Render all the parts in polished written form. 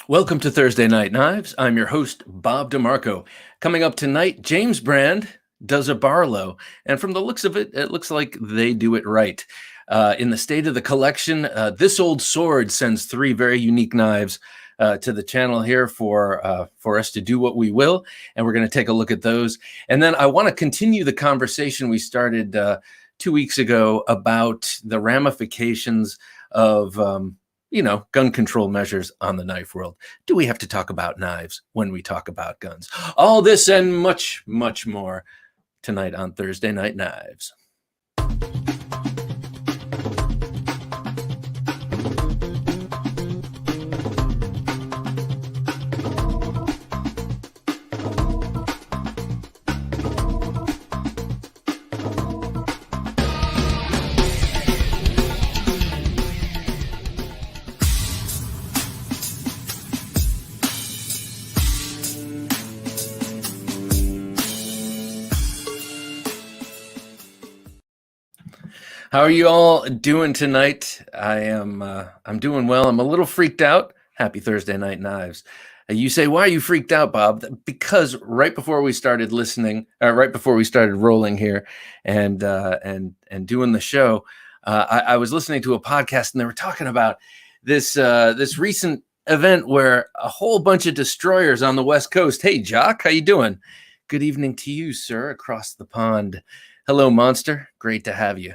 Welcome to Thursday Night Knives. I'm your host, Bob DeMarco. Coming up tonight, James Brand does a Barlow. And from the looks of it, it looks like they do it right. In the state of the collection, This Old Sword sends 3 very unique knives to the channel here for us to do what we will. And we're going to take a look at those. And then I want to continue the conversation we started 2 weeks ago about the ramifications of gun control measures on the knife world. Do we have to talk about knives when we talk about guns? All this and much, much more tonight on Thursday Night Knives. How are you all doing tonight? I'm doing well. I'm a little freaked out. Happy Thursday Night Knives. You say, why are you freaked out, Bob? Because right before we started rolling here and doing the show, I was listening to a podcast and they were talking about this recent event where a whole bunch of destroyers on the West Coast. Hey, Jock, how you doing? Good evening to you, sir, across the pond. Hello, Monster. Great to have you.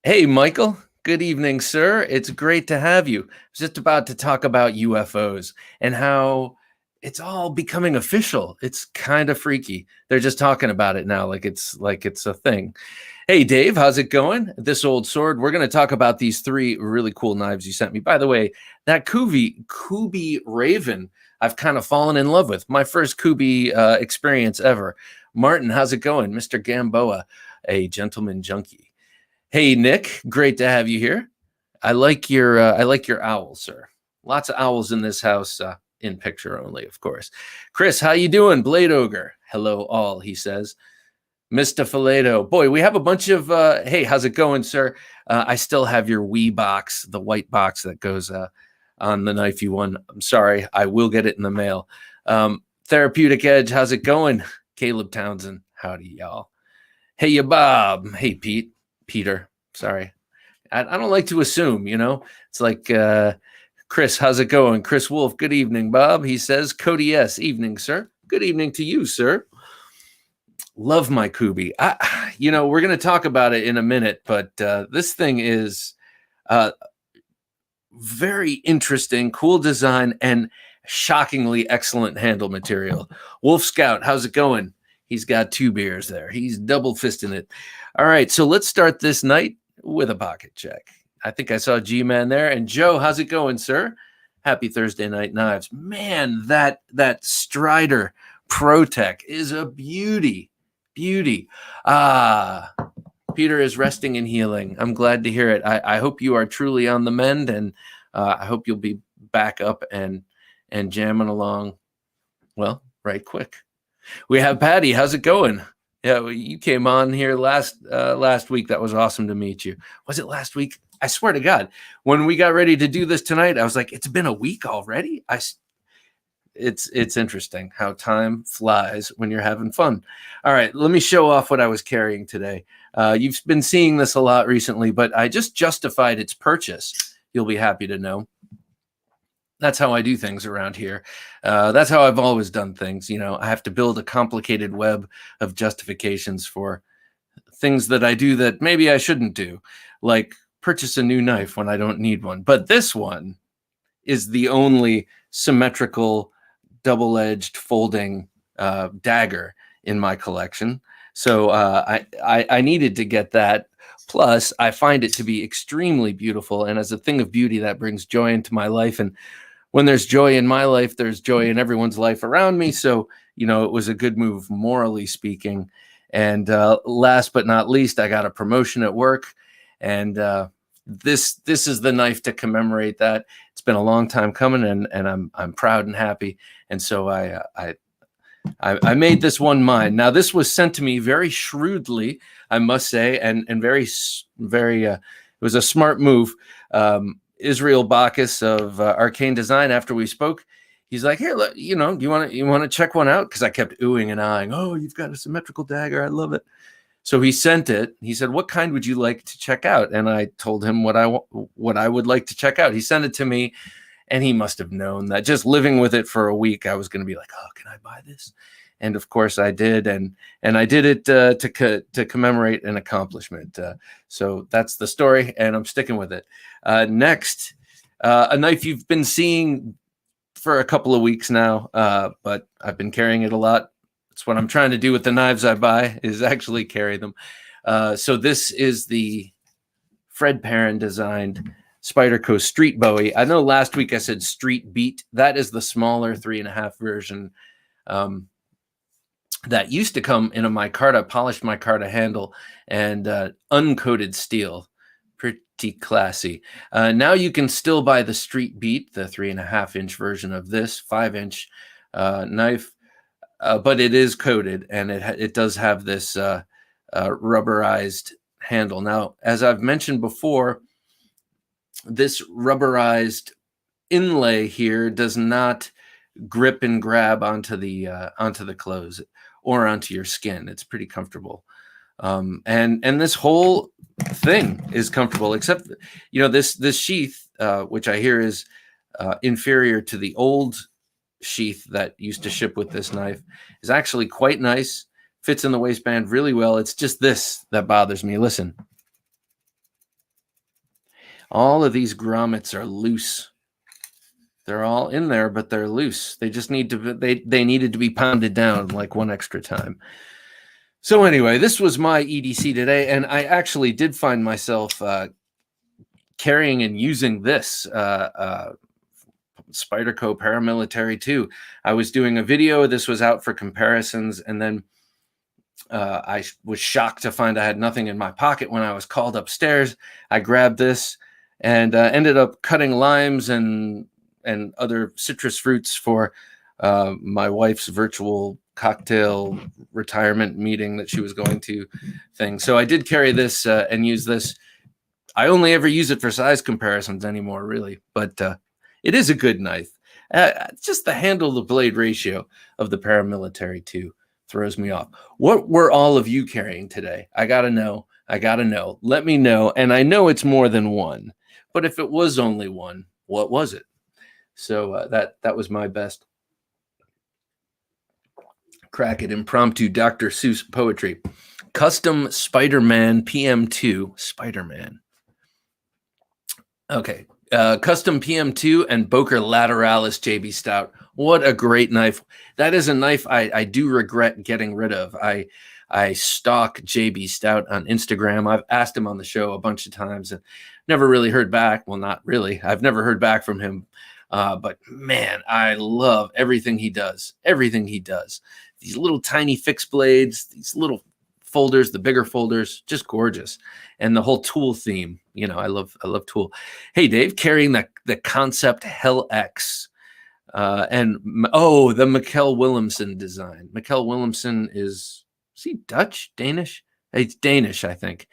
Hey, Michael. Good evening, sir. It's great to have you. I was just about to talk about UFOs and how it's all becoming official. It's kind of freaky. They're just talking about it now like it's a thing. Hey, Dave, how's it going? This Old Sword. We're going to talk about these 3 really cool knives you sent me. By the way, that Kuby Raven, I've kind of fallen in love with. My first Kuby experience ever. Martin, how's it going? Mr. Gamboa, a gentleman junkie. Hey, Nick, great to have you here. I like your owl, sir. Lots of owls in this house, in picture only, of course. Chris, how you doing? Blade Ogre. Hello, all, he says. Mr. Fileto. Boy, we have a bunch of, hey, how's it going, sir? I still have your Wii box, the white box that goes on the knife you won. I'm sorry. I will get it in the mail. Therapeutic Edge, how's it going? Caleb Townsend. Howdy, y'all. Hey, ya, Bob. Hey, Peter, sorry. I don't like to assume, it's like, Chris, how's it going? Chris Wolf, good evening, Bob. He says, Cody S, evening, sir. Good evening to you, sir. Love my Kuby. We're going to talk about it in a minute, but this thing is very interesting, cool design, and shockingly excellent handle material. Wolf Scout, how's it going? He's got 2 beers there. He's double fisting it. All right, so let's start this night with a pocket check. I think I saw G-Man there. And Joe, how's it going, sir? Happy Thursday Night Knives. Man, that Strider ProTech is a beauty. Beauty. Peter is resting and healing. I'm glad to hear it. I hope you are truly on the mend, and I hope you'll be back up and jamming along, well, right quick. We have Patty. How's it going? Yeah, you came on here last week. That was awesome to meet you. Was it last week? I swear to God, when we got ready to do this tonight, I was like, it's been a week already. It's interesting how time flies when you're having fun. All right, let me show off what I was carrying today. You've been seeing this a lot recently, but I just justified its purchase. You'll be happy to know. That's how I do things around here. That's how I've always done things. I have to build a complicated web of justifications for things that I do that maybe I shouldn't do, like purchase a new knife when I don't need one. But this one is the only symmetrical, double-edged folding dagger in my collection. So I needed to get that. Plus, I find it to be extremely beautiful. And as a thing of beauty, that brings joy into my life. And when there's joy in my life, there's joy in everyone's life around me. So, it was a good move, morally speaking. And last but not least, I got a promotion at work. And this is the knife to commemorate that. It's been a long time coming, and I'm proud and happy. And so I made this one mine. Now, this was sent to me very shrewdly, I must say, and very, it was a smart move. Israel Bacchus of Arcane Design, after we spoke, he's like, "Here, look, you know, you want to check one out?" Because I kept oohing and eyeing. "Oh, you've got a symmetrical dagger. I love it." So he sent it. He said, "What kind would you like to check out?" And I told him what I would like to check out. He sent it to me, and he must have known that just living with it for a week, I was going to be like, "Oh, can I buy this?" And of course I did, and I did it to commemorate an accomplishment. So that's the story, and I'm sticking with it. Next, a knife you've been seeing for a couple of weeks now, but I've been carrying it a lot. It's what I'm trying to do with the knives I buy, is actually carry them. So this is the Fred Perrin designed Spyderco Street Bowie. I know last week I said Street Beat. That is the smaller 3.5 version. That used to come in a micarta, polished micarta handle, and uncoated steel. Pretty classy. Now you can still buy the Street Beat, the 3.5-inch version of this 5-inch knife, but it is coated, and it does have this rubberized handle. Now, as I've mentioned before, this rubberized inlay here does not grip and grab onto the clothes or onto your skin. It's pretty comfortable. And this whole thing is comfortable, except, you know, this sheath, which I hear is inferior to the old sheath that used to ship with this knife, is actually quite nice. Fits in the waistband really well. It's just this that bothers me. Listen. All of these grommets are loose. They're all in there, but they're loose. They just need to they needed to be pounded down like one extra time. So anyway, this was my EDC today, and I actually did find myself carrying and using this Spyderco Paramilitary 2. I was doing a video. This was out for comparisons, and then I was shocked to find I had nothing in my pocket when I was called upstairs. I grabbed this and ended up cutting limes and other citrus fruits for my wife's virtual cocktail retirement meeting that she was going to thing. So I did carry this and use this. I only ever use it for size comparisons anymore, really, but it is a good knife. Just the handle to blade ratio of the Paramilitary 2 throws me off. What were all of you carrying today? I gotta know. Let me know. And I know it's more than one, but if it was only one, what was it? So that was my best crack at impromptu Dr. Seuss poetry. Custom Spider-Man PM2 Spider-Man. Okay. Custom PM2 and Boker Lateralis JB Stout. What a great knife. That is a knife I do regret getting rid of. I stalk JB Stout on Instagram. I've asked him on the show a bunch of times and never really heard back. Well, not really. I've never heard back from him. But man, I love everything he does. These little tiny fixed blades, these little folders, the bigger folders, just gorgeous. And the whole tool theme, you know, I love tool. Hey, Dave, carrying the Concept Hell X. The Mikkel Willemsen design. Mikkel Willemsen is he Dutch, Danish? It's Danish, I think.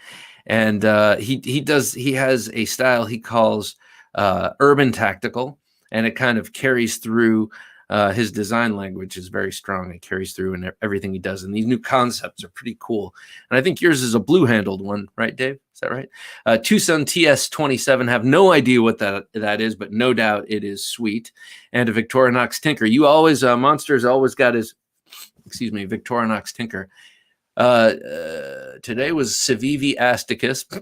And he has a style he calls urban tactical. And it kind of carries through his design language is very strong. It carries through in everything he does. And these new concepts are pretty cool. And I think yours is a blue-handled one, right, Dave? Is that right? Tucson TS27. Have no idea what that is, but no doubt it is sweet. And a Victorinox Tinker. You always, Monster's always got his, Victorinox Tinker. Today was Civivi Asticus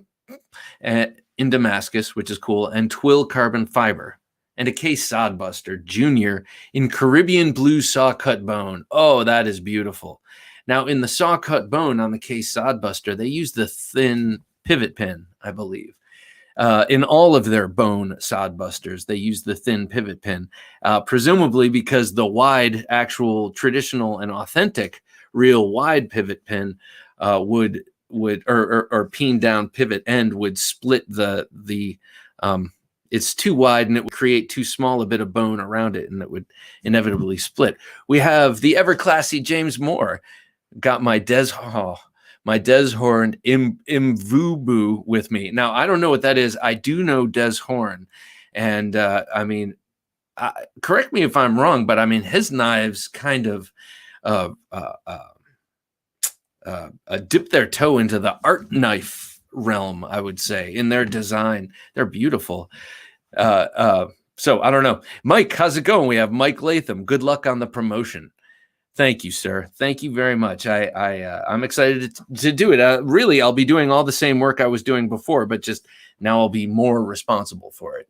in Damascus, which is cool, and Twill Carbon Fiber. And a Case Sodbuster Junior in Caribbean Blue Saw Cut Bone. Oh, that is beautiful. Now, in the Saw Cut Bone on the Case Sodbuster, they use the thin pivot pin, I believe. In all of their bone Sodbusters, they use the thin pivot pin, presumably because the wide, actual traditional and authentic real wide pivot pin would peen down pivot end would split the it's too wide and it would create too small a bit of bone around it and it would inevitably split. We have the ever classy James Moore. Got my Des my Des Horn Imvubu with me. Now, I don't know what that is. I do know Des Horn. And I mean, correct me if I'm wrong, but I mean, his knives kind of dip their toe into the art knife realm, I would say, in their design. They're beautiful. So I don't know. Mike, how's it going? We have Mike Latham. Good luck on the promotion. Thank you, sir. Thank you very much. I'm excited to do it. Really, I'll be doing all the same work I was doing before, but just now I'll be more responsible for it.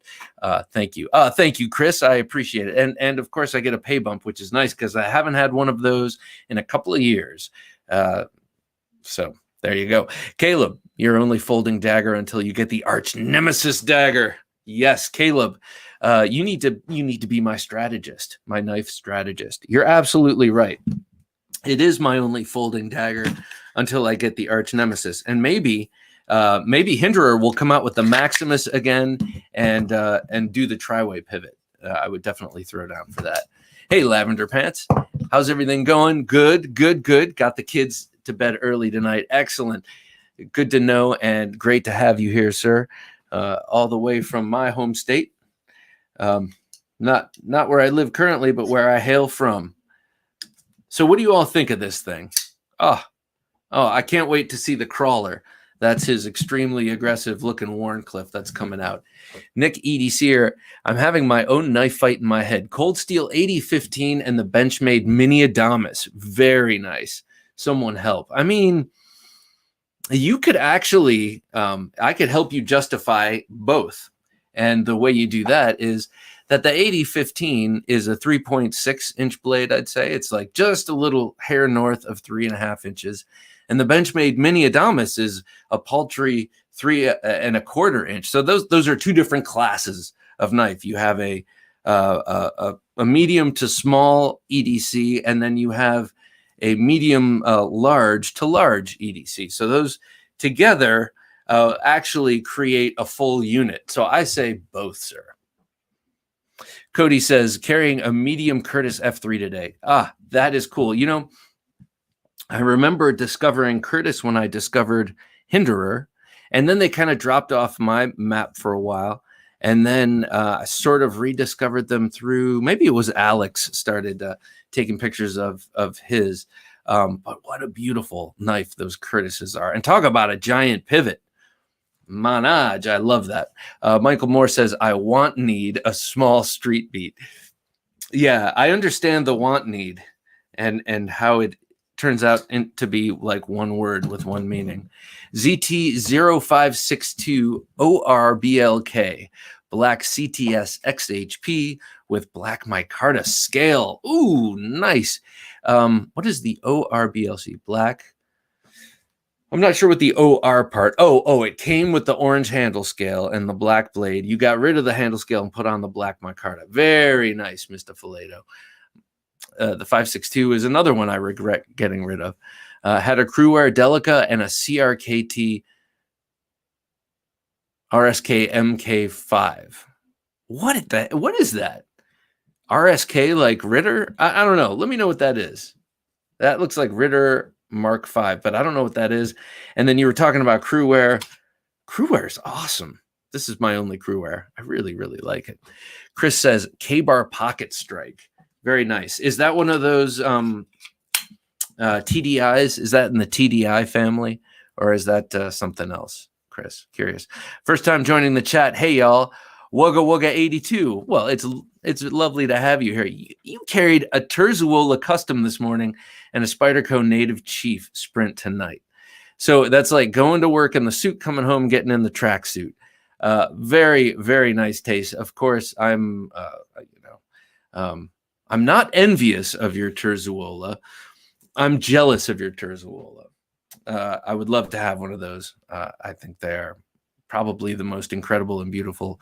Thank you. Thank you, Chris. I appreciate it. And of course, I get a pay bump, which is nice because I haven't had one of those in a couple of years. So there you go. Caleb, you're only folding dagger until you get the arch nemesis dagger. Yes, Caleb. You need to be my strategist, my knife strategist. You're absolutely right. It is my only folding dagger until I get the arch nemesis, and maybe Hinderer will come out with the Maximus again and do the tri-way pivot. I would definitely throw down for that. Hey, Lavender Pants, how's everything going? Good. Got the kids to bed early tonight. Excellent. Good to know, and great to have you here, sir. All the way from my home state. Not where I live currently, but where I hail from. So what do you all think of this thing? Oh, I can't wait to see the crawler. That's his extremely aggressive looking Warncliffe that's coming out. Nick EDC, I'm having my own knife fight in my head. Cold Steel 8015 and the Benchmade Mini Adamas. Very nice. Someone help. I mean, you could actually, I could help you justify both. And the way you do that is that the 8015 is a 3.6 inch blade, I'd say. It's like just a little hair north of 3.5 inches. And the Benchmade Mini Adamas is a paltry 3.25 inch. So those are two different classes of knife. You have a medium to small EDC, and then you have a medium large to large EDC. So those together actually create a full unit. So I say both, sir. Cody says, carrying a medium Curtis F3 today. That is cool. You know, I remember discovering Curtis when I discovered Hinderer, and then they kind of dropped off my map for a while. And then I sort of rediscovered them through, maybe it was Alex started taking pictures of his. But what a beautiful knife those Curtises are. And talk about a giant pivot. Manage, I love that. Michael Moore says, I need a small street beat. Yeah, I understand the want need and how it turns out to be like one word with one meaning. ZT0562 ORBLK, black CTS XHP with black micarta scale. Ooh, nice. What is the ORBLC? Black. I'm not sure what the OR part. Oh, it came with the orange handle scale and the black blade. You got rid of the handle scale and put on the black micarta. Very nice, Mr. Fileto. The 562 is another one I regret getting rid of. Had a Crewware Delica and a CRKT RSK MK5. What is that? RSK like Ritter? I don't know. Let me know what that is. That looks like Ritter Mark V, but I don't know what that is. And then you were talking about Crewware. Crewware is awesome. This is my only Crewware. I really, really like it. Chris says K-Bar Pocket Strike. Very nice. Is that one of those TDIs? Is that in the TDI family, or is that something else? Chris, curious. First time joining the chat. Hey, y'all. Wugga Wugga 82. Well, it's lovely to have you here. You carried a Terzuola Custom this morning and a Spyderco Native Chief Sprint tonight. So that's like going to work in the suit, coming home, getting in the tracksuit. Very, very nice taste. Of course, I'm not envious of your Terzuola. I'm jealous of your Terzuola. I would love to have one of those. I think they're probably the most incredible and beautiful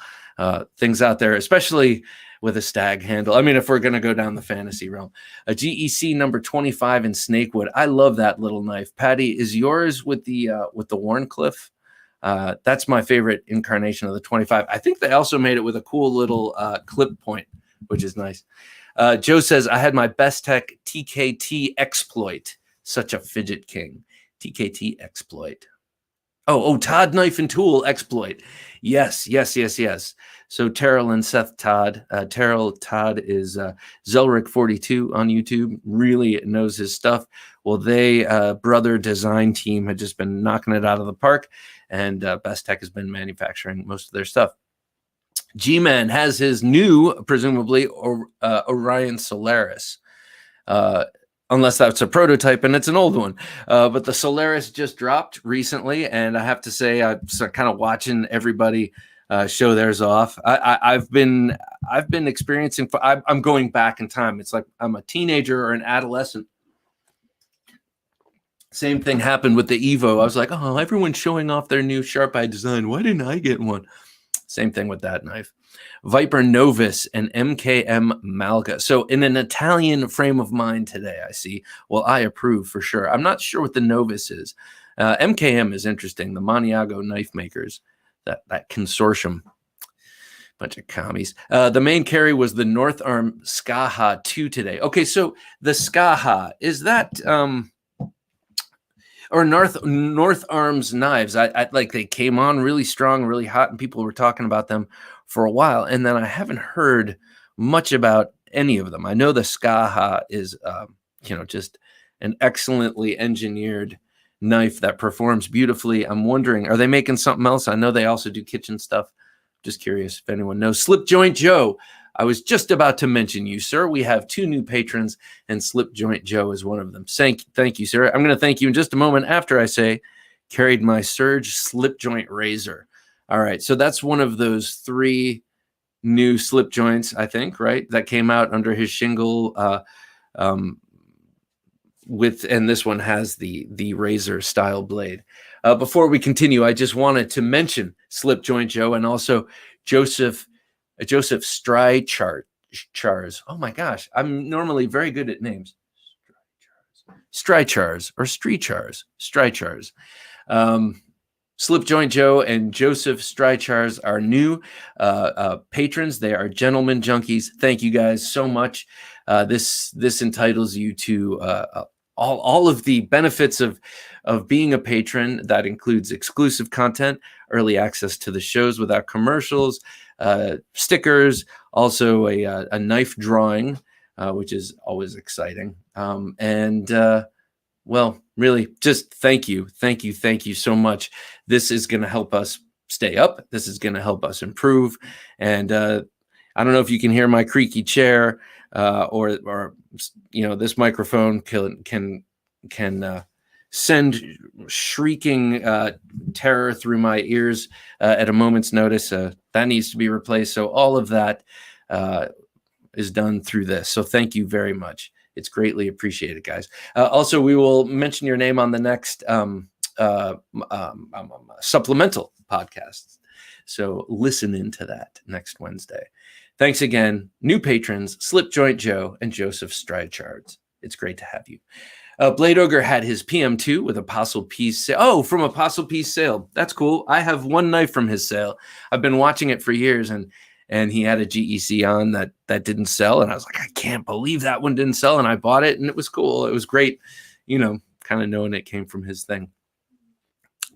things out there, especially with a stag handle. I mean, if we're going to go down the fantasy realm. A GEC number 25 in Snakewood. I love that little knife. Patty, is yours with the Warncliffe? That's my favorite incarnation of the 25. I think they also made it with a cool little clip point, which is nice. Joe says, I had my Best Tech TKT exploit. Such a fidget king. TKT exploit. Oh, Todd Knife and Tool exploit. Yes. So Terrell and Seth Todd. Todd is Zelric42 on YouTube. Really knows his stuff. Well, they brother design team had just been knocking it out of the park, and Best Tech has been manufacturing most of their stuff. G-Man has his new, presumably, Orion Solaris. Unless that's a prototype and it's an old one. But the Solaris just dropped recently, and I have to say I'm kind of watching everybody show theirs off. I've been experiencing. I'm going back in time. It's like I'm a teenager or an adolescent. Same thing happened with the Evo. I was like, oh, everyone's showing off their new Sharp Eye design. Why didn't I get one? Same thing with that knife. Viper Novus and MKM Malga. So in an Italian frame of mind today, I see. Well, I approve for sure. I'm not sure what the Novus is. MKM is interesting. The Maniago knife makers, that consortium. Bunch of commies. The main carry was the North Arm Skaha 2 today. Okay, so the Skaha, is that... or North Arms knives. I like, they came on really strong, really hot, and people were talking about them for a while. And then I haven't heard much about any of them. I know the Skaha is, just an excellently engineered knife that performs beautifully. I'm wondering, are they making something else? I know they also do kitchen stuff. Just curious if anyone knows. Slip Joint Joe. I was just about to mention you, sir. We have 2 new patrons, and Slip Joint Joe is one of them. Thank you, sir. I'm going to thank you in just a moment after I say, carried my Surge Slip Joint Razor. All right, so that's one of those 3 new slip joints, I think, right? That came out under his shingle and this one has the razor style blade. Before we continue, I just wanted to mention Slip Joint Joe and also Joseph Strychars. Oh my gosh, I'm normally very good at names. Strychars or Strychars. Slip Joint Joe and Joseph Strychars are new patrons. They are gentlemen junkies. Thank you guys so much. This entitles you to all of the benefits of being a patron. That includes exclusive content, early access to the shows without commercials, stickers, also a knife drawing, which is always exciting. Well, really, just thank you so much. This is going to help us stay up. This is going to help us improve. And I don't know if you can hear my creaky chair, or this microphone can send shrieking terror through my ears at a moment's notice. That needs to be replaced. So all of that is done through this. So thank you very much. It's greatly appreciated, guys. Also, we will mention your name on the next supplemental podcast. So listen into that next Wednesday. Thanks again. New patrons, Slip Joint Joe and Joseph Strychars. It's great to have you. Blade Ogre had his PM2 with Apostle Peace sale. Oh, from Apostle Peace sale. That's cool. I have one knife from his sale. I've been watching it for years, and he had a GEC on that didn't sell. And I was like, I can't believe that one didn't sell. And I bought it, and it was cool. It was great, kind of knowing it came from his thing.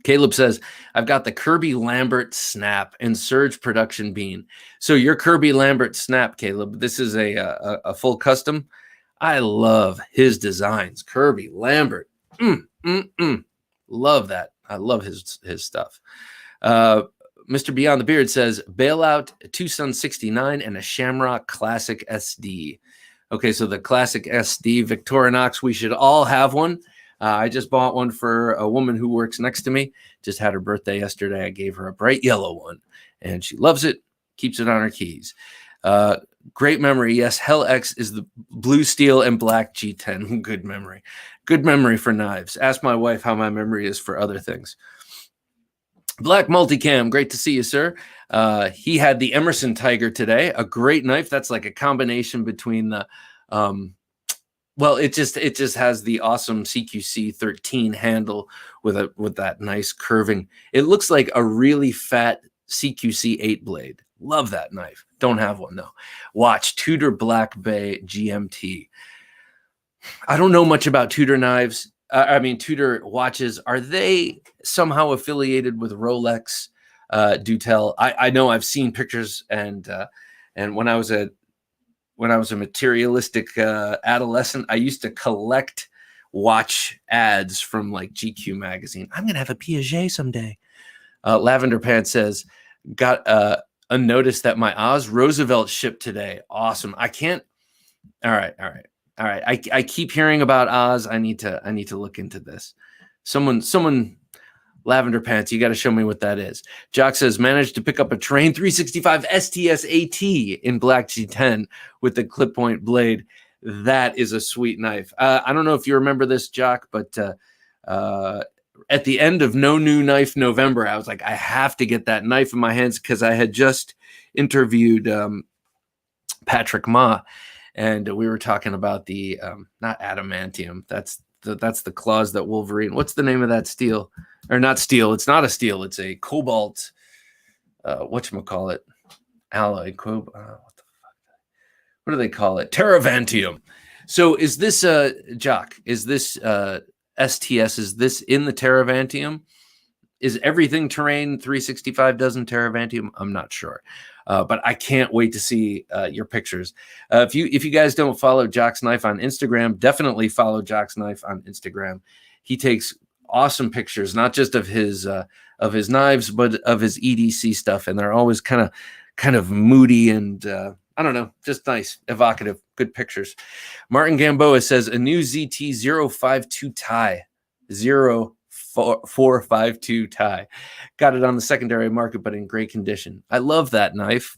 Caleb says, I've got the Kirby Lambert Snap and Surge Production Bean. So your Kirby Lambert Snap, Caleb, this is a full custom. I love his designs. Kirby Lambert. Love that. I love his stuff. Mr. Beyond the Beard says, Bailout, Tucson 69, and a Shamrock Classic SD. Okay, so the Classic SD Victorinox, we should all have one. I just bought one for a woman who works next to me. Just had her birthday yesterday. I gave her a bright yellow one, and she loves it, keeps it on her keys. Great memory. Yes, Hell X is the blue steel and black G10. Good memory. Good memory for knives. Ask my wife how my memory is for other things. Black Multicam, great to see you, sir. He had the Emerson Tiger today, a great knife. That's like a combination between the it just has the awesome CQC 13 handle with that nice curving. It looks like a really fat CQC 8 blade. Love that knife. Don't have one though. Watch Tudor Black Bay GMT. I don't know much about Tudor knives. Tudor watches, are they somehow affiliated with Rolex? Do tell. I know I've seen pictures, and when I was a materialistic adolescent, I used to collect watch ads from like GQ magazine. I'm gonna have a Piaget someday. Lavender Pants says, got a notice that my Oz Roosevelt shipped today. Awesome. I can't. All right. I keep hearing about Oz. I need to look into this. Someone, Lavender Pants, you got to show me what that is. Jock says, managed to pick up a Terrain 365 STS AT in Black G10 with the clip point blade. That is a sweet knife. I don't know if you remember this, Jock, but at the end of No New Knife November, I was like, I have to get that knife in my hands because I had just interviewed Patrick Ma, and we were talking about the not adamantium. That's the claws that Wolverine. What's the name of that steel? Or not steel? It's not a steel. It's a cobalt. Whatchamacallit? Alloy. What the fuck? What do they call it? Teravantium. So is this Jock? Is this STS? Is this in the Teravantium? Is everything Terrain 365 does in Teravantium? I'm not sure. But I can't wait to see your pictures. If you guys don't follow Jock's Knife on Instagram, definitely follow Jock's Knife on Instagram. He takes awesome pictures, not just of his knives, but of his EDC stuff, and they're always kind of moody and I don't know, just nice, evocative, good pictures. Martin Gamboa says a new ZT 052 tie 0452 tie. Got it on the secondary market, but in great condition. I love that knife.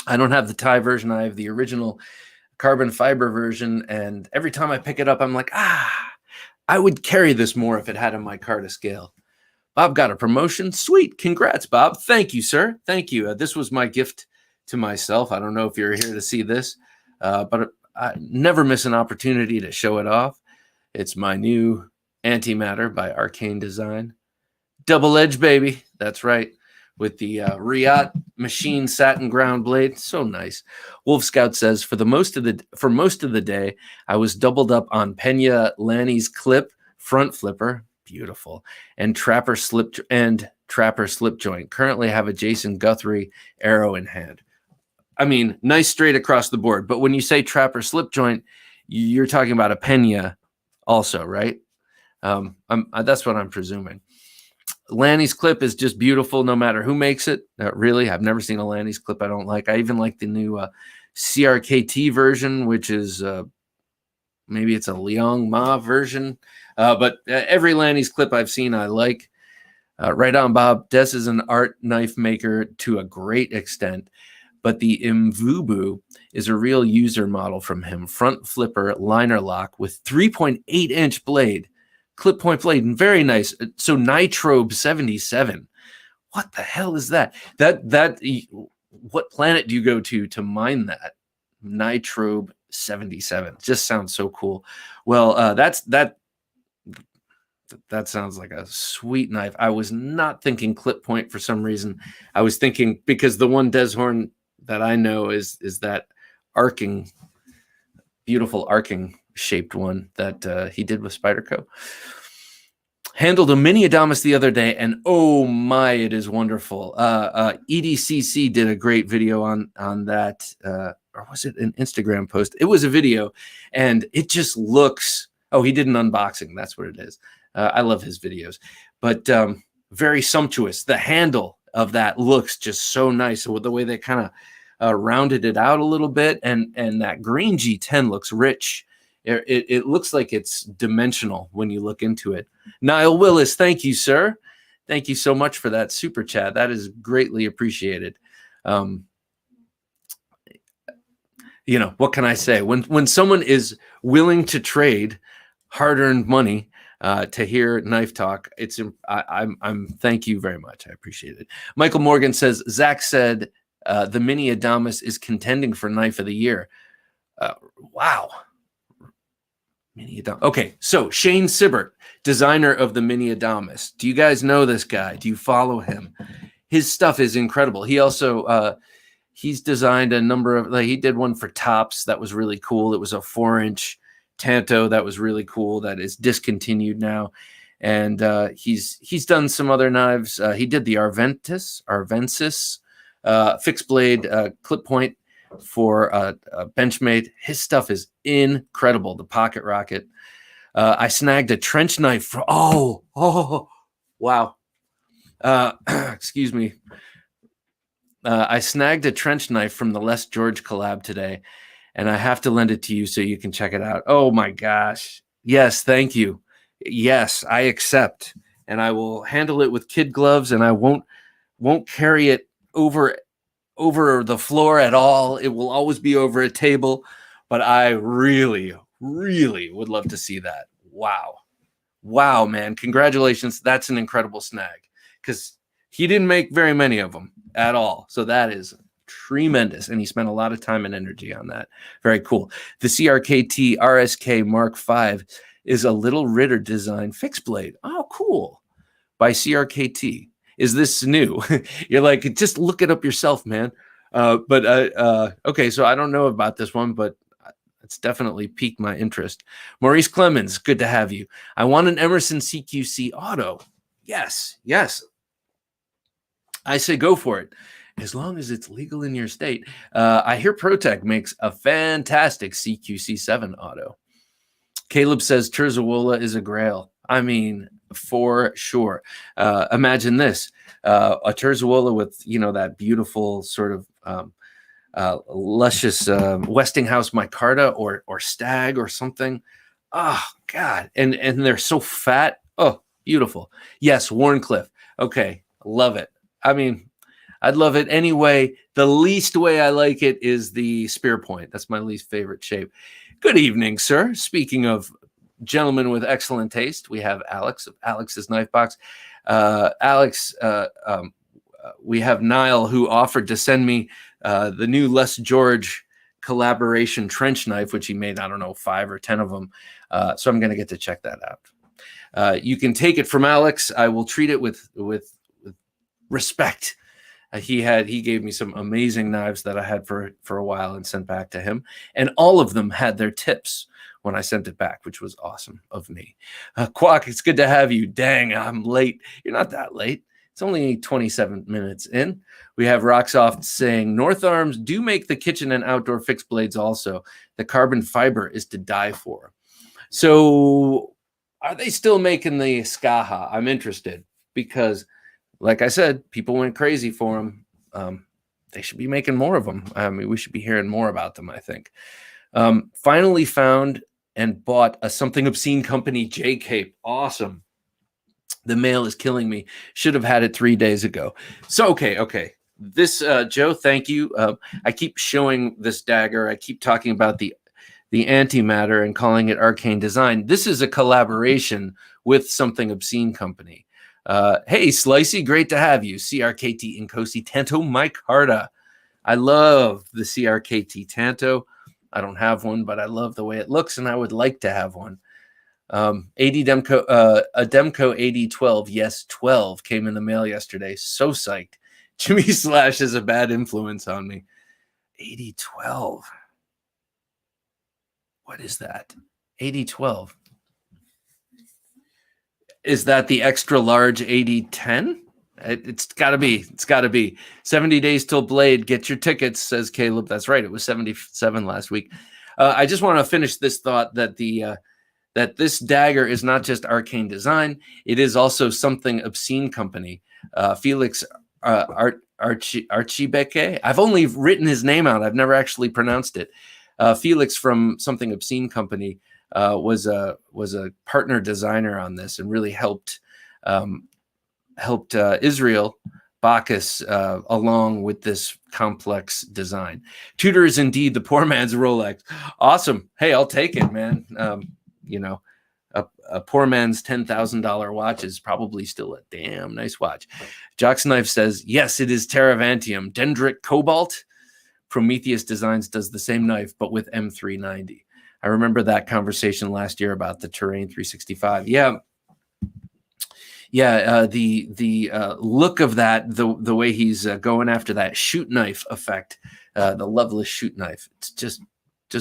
I don't have the tie version. I have the original carbon fiber version. And every time I pick it up, I'm like, I would carry this more if it had a micarta scale. Bob got a promotion. Sweet. Congrats, Bob. Thank you, sir. Thank you. This was my gift to myself. I don't know if you're here to see this, but I never miss an opportunity to show it off. It's my new Antimatter by Arcane Design. Double edge, baby. That's right. With the Riot machine satin ground blade. So nice. Wolf Scout says, for most of the day, I was doubled up on Pena Lanny's clip front flipper. Beautiful. And Trapper slip joint. Currently have a Jason Guthrie arrow in hand. I mean, nice straight across the board. But when you say Trapper slip joint, you're talking about a Pena also, right? That's what I'm presuming. Lanny's clip is just beautiful no matter who makes it. Really, I've never seen a Lanny's clip I don't like. I even like the new CRKT version, which is maybe it's a Liang Ma version. But every Lanny's clip I've seen I like. Right on, Bob. Des is an art knife maker to a great extent, but the Mvubu is a real user model from him. Front flipper liner lock with 3.8-inch blade. Clip point blade, and very nice. So Nitrobe 77. What the hell is that? What planet do you go to mine that? Nitrobe 77. Just sounds so cool. Well, that sounds like a sweet knife. I was not thinking clip point for some reason. I was thinking because the one Deshorn that I know is that arcing, beautiful arcing shaped one that he did with Spyderco. Handled a mini Adamas the other day, and oh my, it is wonderful. EDCC did a great video on that, or was it an Instagram post? It was a video, and it just looks. Oh, he did an unboxing. That's what it is. I love his videos, but very sumptuous. The handle of that looks just so nice. So with the way they kind of rounded it out a little bit, and that green G10 looks rich. It looks like it's dimensional when you look into it. Niall Willis, thank you, sir. Thank you so much for that super chat. That is greatly appreciated. What can I say? When someone is willing to trade hard-earned money to hear knife talk, I'm thank you very much. I appreciate it. Michael Morgan says, Zach said the Mini Adamas is contending for Knife of the Year. Wow. Mini Adamas. Okay, so Shane Sibbert, designer of the Mini Adamas. Do you guys know this guy? Do you follow him? His stuff is incredible. He also he's designed a number of. He did one for Tops that was really cool. It was a 4-inch Tanto that was really cool. That is discontinued now, and he's done some other knives. He did the Arvensis fixed blade clip point for Benchmade. His stuff is incredible. The Pocket Rocket. I snagged a trench knife for wow. Excuse me. I snagged a trench knife from the Les George collab today, and I have to lend it to you so you can check it out. Oh my gosh. Yes, thank you. Yes, I accept. And I will handle it with kid gloves, and I won't carry it over the floor at all. It will always be over a table, but I really, really would love to see that. Wow, man. Congratulations. That's an incredible snag, because he didn't make very many of them at all. So that is tremendous. And he spent a lot of time and energy on that. Very cool. The CRKT RSK Mark V is a Little Ritter design fixed blade. Oh, cool. By CRKT. Is this new? You're like, just look it up yourself, man. Okay, so I don't know about this one, but it's definitely piqued my interest. Maurice Clemens, good to have you. I want an Emerson CQC auto. Yes. I say go for it, as long as it's legal in your state. I hear ProTech makes a fantastic CQC7 auto. Caleb says Terzawola is a grail. I mean, for sure. Imagine this, a Terzawola with, that beautiful sort of luscious Westinghouse micarta or stag or something. Oh, God. And they're so fat. Oh, beautiful. Yes, Warncliffe. Okay, love it. I mean, I'd love it anyway. The least way I like it is the spear point. That's my least favorite shape. Good evening, sir. Speaking of gentlemen with excellent taste, we have Alex of Alex's Knife Box. Alex, we have Niall, who offered to send me the new Les George collaboration trench knife, which he made, I don't know, 5 or 10 of them. So I'm going to get to check that out. You can take it from Alex. I will treat it with respect. He gave me some amazing knives that I had for a while and sent back to him. And all of them had their tips when I sent it back, which was awesome of me. Quack, it's good to have you. Dang, I'm late. You're not that late. It's only 27 minutes in. We have Rocksoft saying, North Arms do make the kitchen and outdoor fixed blades also. The carbon fiber is to die for. So are they still making the Skaha? I'm interested, because like I said, people went crazy for them. They should be making more of them. I mean, we should be hearing more about them, I think. Finally found and bought a Something Obscene Company J-Cape. Awesome. The mail is killing me. Should have had it 3 days ago. So, okay. This, Joe, thank you. I keep showing this dagger. I keep talking about the antimatter and calling it Arcane Design. This is a collaboration with Something Obscene Company. Hey, Slicey, great to have you. CRKT Inkosi Tanto Micarta. I love the CRKT Tanto. I don't have one, but I love the way it looks, and I would like to have one. AD Demco, a Demco 8012, yes, 12 came in the mail yesterday. So psyched. Jimmy Slash is a bad influence on me. 8012. What is that? 8012. Is that the extra large 8010? It's got to be. It's got to be. 70 days till Blade. Get your tickets, says Caleb. That's right. It was 77 last week. I just want to finish this thought that that this dagger is not just Arcane Design. It is also Something Obscene Company. Felix Archibeke. I've only written his name out. I've never actually pronounced it. Felix from Something Obscene Company was a partner designer on this and really helped Israel Bacchus along with this complex design. Tudor is indeed the poor man's Rolex. Awesome. Hey, I'll take it, man. A poor man's $10,000 watch is probably still a damn nice watch. Jock's Knife says, yes, it is Terravantium. Dendric Cobalt. Prometheus Designs does the same knife, but with M390. I remember that conversation last year about the Terrain 365. Yeah. The look of that, the way he's going after that shoot knife effect, the Loveless shoot knife. It's just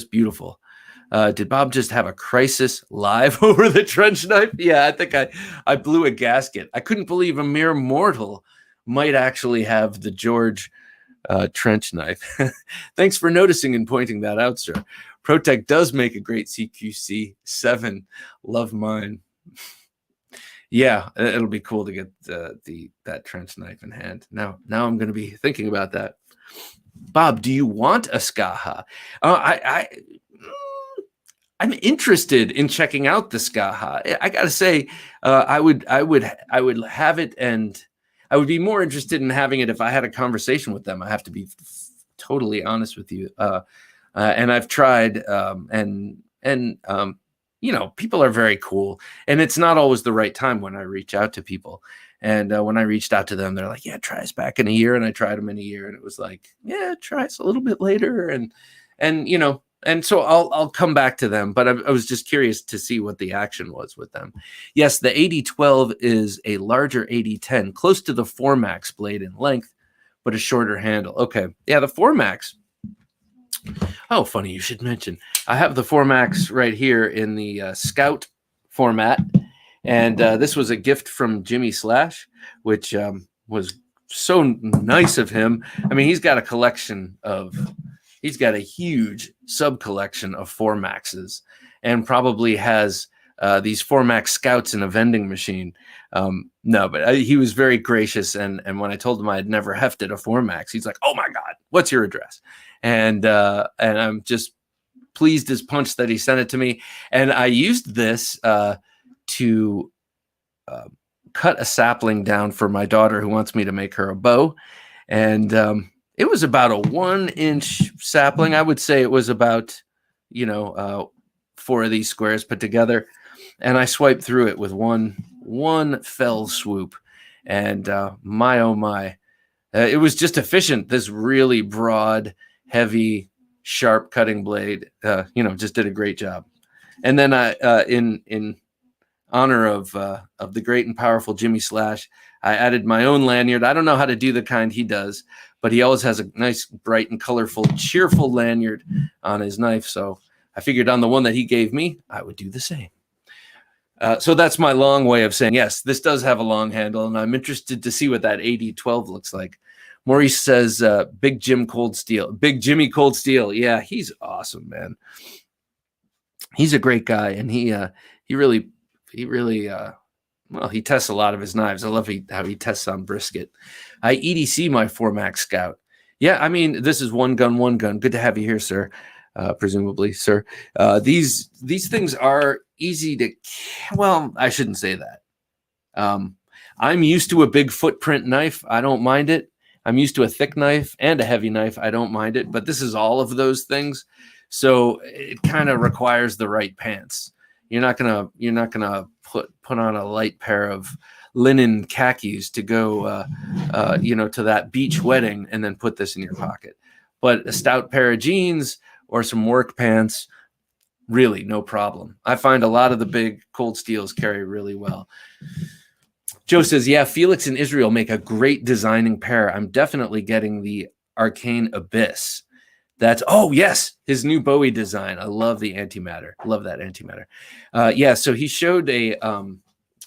beautiful. Did Bob just have a crisis live over the trench knife? Yeah, I think I blew a gasket. I couldn't believe a mere mortal might actually have the George trench knife. Thanks for noticing and pointing that out, sir. Protec does make a great CQC 7. Love mine. Yeah, it'll be cool to get that trench knife in hand. Now I'm going to be thinking about that. Bob, do you want a Skaha? I'm interested in checking out the Skaha. I gotta say, I would have it, and I would be more interested in having it if I had a conversation with them. I have to be totally honest with you. And I've tried, people are very cool, and it's not always the right time when I reach out to people. And when I reached out to them, they're like, "Yeah, try us back in a year." And I tried them in a year, and it was like, "Yeah, try us a little bit later." And so I'll come back to them, but I was just curious to see what the action was with them. Yes, the 8012 is a larger 8010, close to the 4max blade in length, but a shorter handle. Okay, yeah, the 4max. Oh, funny you should mention. I have the 4max right here in the Scout format. And this was a gift from Jimmy Slash, which was so nice of him. I mean, he's got a huge sub collection of 4maxes, and probably has these 4max Scouts in a vending machine. He was very gracious. And when I told him I had never hefted a 4max, he's like, "Oh my God, what's your address?" And I'm just pleased as punch that he sent it to me. And I used this to cut a sapling down for my daughter who wants me to make her a bow. And it was about a 1-inch sapling. I would say it was about, 4 of these squares put together. And I swiped through it with one fell swoop. And my, oh my, it was just efficient. This really broad, heavy, sharp cutting blade, just did a great job. And then in honor of the great and powerful Jimmy Slash, I added my own lanyard. I don't know how to do the kind he does, but he always has a nice, bright and colorful, cheerful lanyard on his knife. So I figured on the one that he gave me, I would do the same. So that's my long way of saying, yes, this does have a long handle, and I'm interested to see what that 8012 looks like. Maurice says, Big Jimmy Cold Steel. Yeah, he's awesome, man. He's a great guy, and he really he tests a lot of his knives. I love how he tests on brisket. I EDC my 4max Scout. Yeah, I mean, this is one gun. Good to have you here, sir. Presumably, sir. These things are easy to. Well, I shouldn't say that. I'm used to a big footprint knife. I don't mind it. I'm used to a thick knife and a heavy knife. I don't mind it. But this is all of those things, so it kind of requires the right pants. You're not gonna put on a light pair of linen khakis to go, to that beach wedding and then put this in your pocket. But a stout pair of jeans or some work pants, really no problem. I find a lot of the big Cold Steels carry really well. Joe says, yeah, Felix and Israel make a great designing pair. I'm definitely getting the Arcane Abyss. Yes, his new Bowie design. I love the antimatter. Love that antimatter. So he showed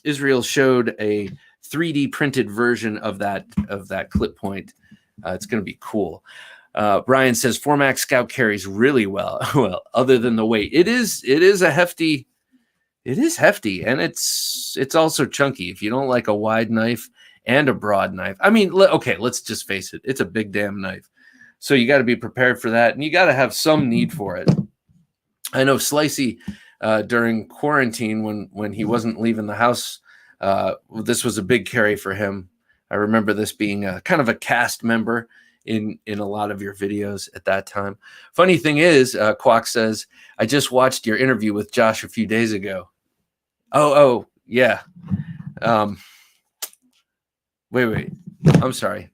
Israel showed a 3D printed version of that clip point. It's going to be cool. Brian says 4max Scout carries really well. Well, other than the weight, it is a hefty. It is hefty, and it's also chunky. If you don't like a wide knife and a broad knife, I mean, okay, let's just face it. It's a big damn knife. So you got to be prepared for that, and you got to have some need for it. I know Slicey, during quarantine, when he wasn't leaving the house, this was a big carry for him. I remember this being a kind of a cast member in a lot of your videos at that time. Funny thing is, Quack says, I just watched your interview with Josh a few days ago. Oh, yeah. Wait. I'm sorry.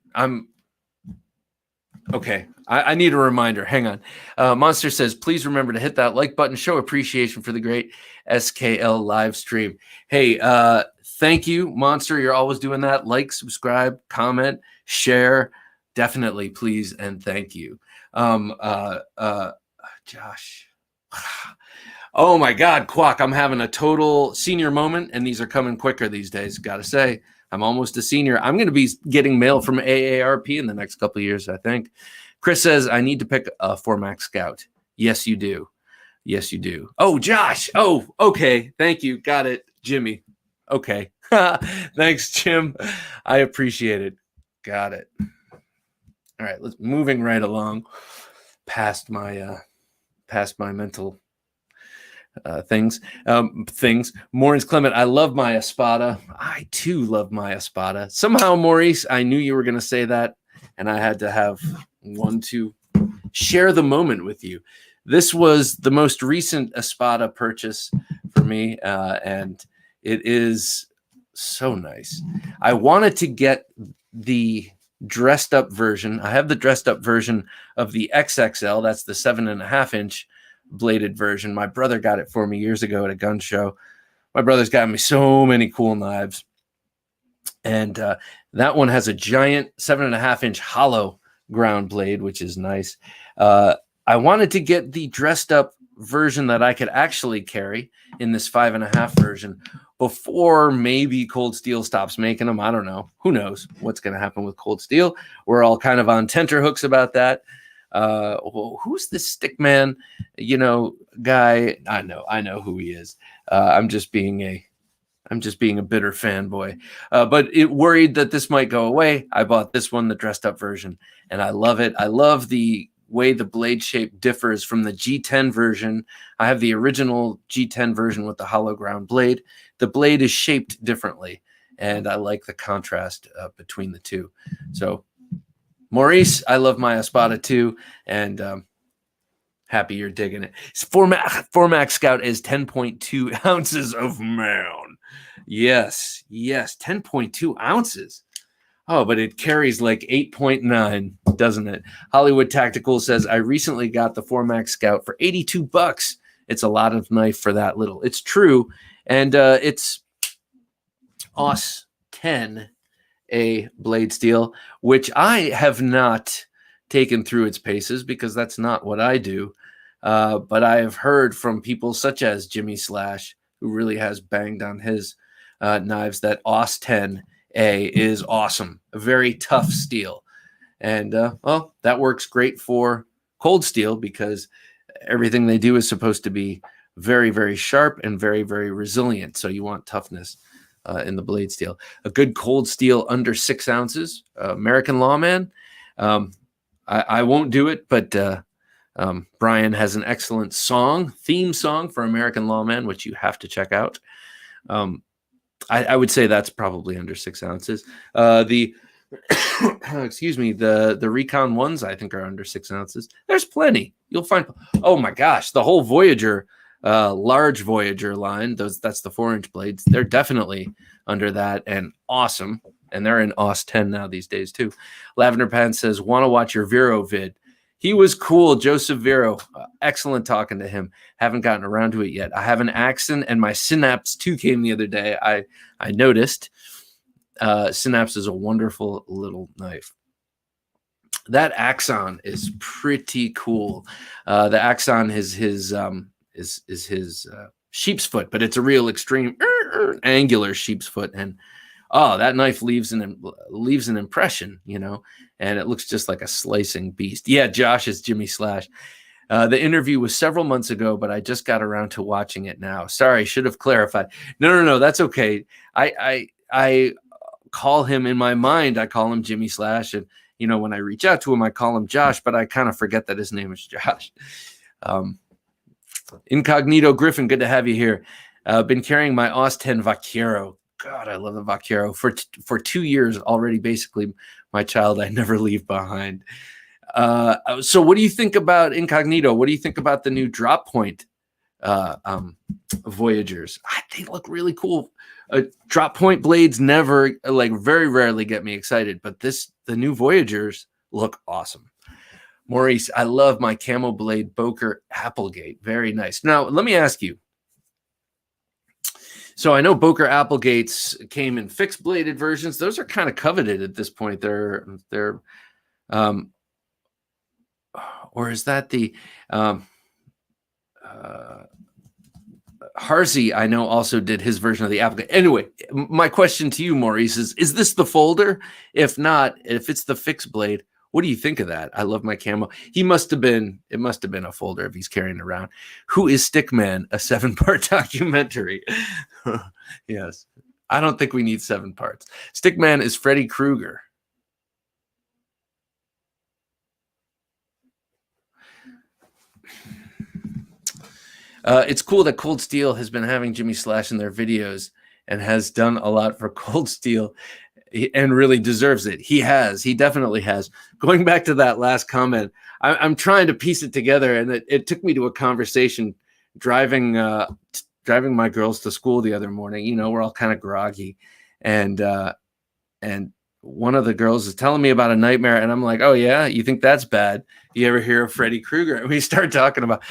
Okay. I need a reminder. Hang on. Monster says, please remember to hit that like button, show appreciation for the great SKL live stream. Hey, thank you, Monster. You're always doing that. Like, subscribe, comment, share. Definitely, please, and thank you. Josh. Oh my God, Quack, I'm having a total senior moment, and these are coming quicker these days. Gotta say, I'm almost a senior. I'm going to be getting mail from AARP in the next couple of years, I think. Chris says, I need to pick a Formac Scout. Yes, you do. Yes, you do. Oh, Josh. Oh, okay. Thank you. Got it. Jimmy. Okay. Thanks, Jim. I appreciate it. Got it. All right, let's moving right along past my mental things. Maurice Clement, I love my Espada. I too love my Espada. Somehow, Maurice, I knew you were going to say that, and I had to have one to share the moment with you. This was the most recent Espada purchase for me, and it is so nice. I wanted to get the dressed up version. I have the dressed up version of the XXL. That's the 7.5 inch bladed version. My brother got it for me years ago at a gun show. My brother's got me so many cool knives. And that one has a giant 7.5 inch hollow ground blade, which is nice. I wanted to get the dressed up version that I could actually carry in this 5.5 version before maybe Cold Steel stops making them. I don't know. Who knows what's going to happen with Cold Steel? We're all kind of on tenterhooks about that. Well, who's this Stickman, guy? I know who he is. I'm just being a bitter fanboy. But it worried that this might go away. I bought this one, the dressed up version, and I love it. I love the way the blade shape differs from the G10 version. I have the original G10 version with the hollow ground blade. The blade is shaped differently, and I like the contrast between the two. So, Maurice, I love my Espada too, and happy you're digging it. Formac Scout is 10.2 ounces of man. Yes, 10.2 ounces. Oh, but it carries like 8.9, doesn't it? Hollywood Tactical says, I recently got the Formac Scout for $82. It's a lot of knife for that little. It's true. And it's AUS 10 a blade steel, which I have not taken through its paces because that's not what I do. But I have heard from people such as Jimmy Slash, who really has banged on his knives, that AUS 10 A is awesome, a very tough steel. And, well, that works great for Cold Steel because everything they do is supposed to be very, very sharp and very, very resilient. So you want toughness in the blade steel. A good Cold Steel under 6 ounces, American Lawman. I won't do it, but Brian has an excellent theme song for American Lawman, which you have to check out. I would say that's probably under 6 ounces. The Recon ones, I think, are under 6 ounces. There's plenty. You'll find. Oh my gosh, the whole Voyager, large Voyager line. That's the 4-inch blades. They're definitely under that and awesome. And they're in AUS 10 now these days too. Lavender Pants says, want to watch your Vero vid. He was cool, Joseph Vero. Excellent talking to him. Haven't gotten around to it yet. I have an Axon, and my Synapse 2 came the other day. I noticed. Synapse is a wonderful little knife. That Axon is pretty cool. The Axon is his sheep's foot, but it's a real extreme angular sheep's foot, and that knife leaves an impression, and it looks just like a slicing beast. Yeah, Josh is Jimmy Slash. The interview was several months ago, but I just got around to watching it now. Sorry, should have clarified. No, that's okay. I call him in my mind. I call him Jimmy Slash, and when I reach out to him, I call him Josh, but I kind of forget that his name is Josh. Incognito Griffin, good to have you here. Been carrying my AUS 10 Vaquero. God, I love the Vaquero for 2 years already. Basically, my child I never leave behind. So, what do you think about Incognito? What do you think about the new drop point Voyagers? They look really cool. Drop point blades never, very rarely get me excited, but the new Voyagers look awesome. Maurice, I love my Camo Blade Boker Applegate. Very nice. Now, let me ask you. So I know Boker Applegates came in fixed bladed versions. Those are kind of coveted at this point. They're or is that the Harsey, I know, also did his version of the application. Anyway, my question to you, Maurice, is this the folder? If not, if it's the fixed blade, what do you think of that? I love my camo. It must have been a folder if he's carrying it around. Who is Stickman? A 7-part documentary. Yes. I don't think we need 7 parts. Stickman is Freddy Krueger. It's cool that Cold Steel has been having Jimmy Slash in their videos and has done a lot for Cold Steel and really deserves it. He definitely has. Going back to that last comment, I'm trying to piece it together, and it took me to a conversation driving my girls to school the other morning. You know, we're all kind of groggy, and one of the girls is telling me about a nightmare, and I'm like, oh yeah, you think that's bad? You ever hear of Freddy Krueger? And we start talking about,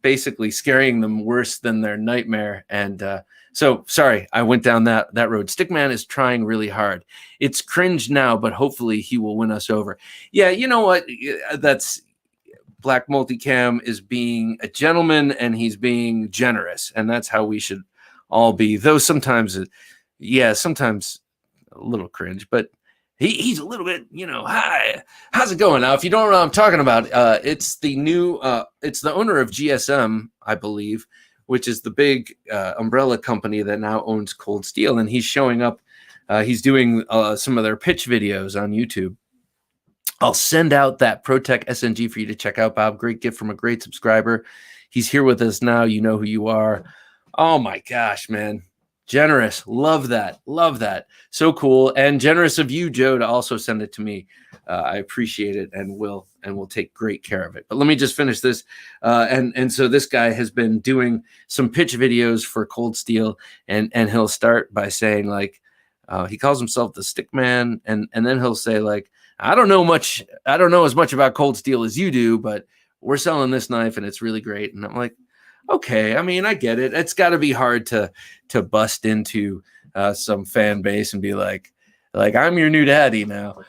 basically scaring them worse than their nightmare. And so sorry, I went down that road. Stickman is trying really hard. It's cringe now, but hopefully he will win us over. Yeah, you know what? That's Black Multicam is being a gentleman, and he's being generous, and that's how we should all be. Though sometimes, sometimes a little cringe, but he's a little bit, hi, how's it going? Now, if you don't know what I'm talking about, it's the new, it's the owner of GSM, I believe, which is the big umbrella company that now owns Cold Steel. And he's showing up, he's doing some of their pitch videos on YouTube. I'll send out that ProTech SNG for you to check out, Bob. Great gift from a great subscriber. He's here with us now. You know who you are. Oh my gosh, man. Generous. Love that. So cool. And generous of you, Joe, to also send it to me. I appreciate it, and we'll take great care of it. But let me just finish this. And so this guy has been doing some pitch videos for Cold Steel, and he'll start by saying, like, he calls himself the Stickman, and then he'll say, like, I don't know as much about Cold Steel as you do, but we're selling this knife and it's really great. And I'm like, okay, I mean, I get it. It's got to be hard to bust into some fan base and be like I'm your new daddy now.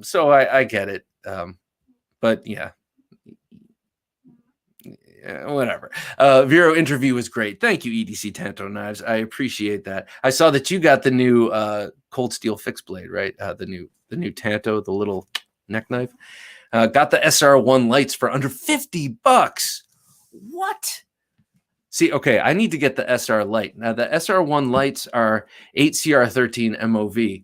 So I get it. But yeah, whatever. Vero interview was great. Thank you, EDC Tanto Knives. I appreciate that. I saw that you got the new Cold Steel fixed blade, right? The new Tanto, the little neck knife. Got the SR1 lights for under $50. What? See, okay, I need to get the SR light. Now, the SR1 lights are 8CR13 MOV,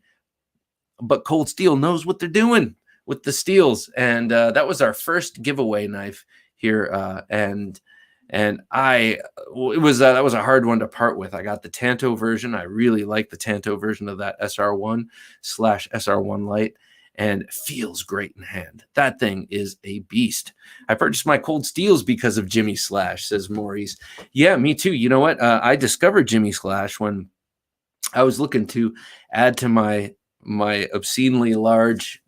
but Cold Steel knows what they're doing with the steels. And that was our first giveaway knife here. And that was a hard one to part with. I got the Tanto version. I really like the Tanto version of that SR1/SR1 light. And it feels great in hand. That thing is a beast. I purchased my Cold Steels because of Jimmy Slash, says Maurice. Yeah, me too. You know what? I discovered Jimmy Slash when I was looking to add to my obscenely large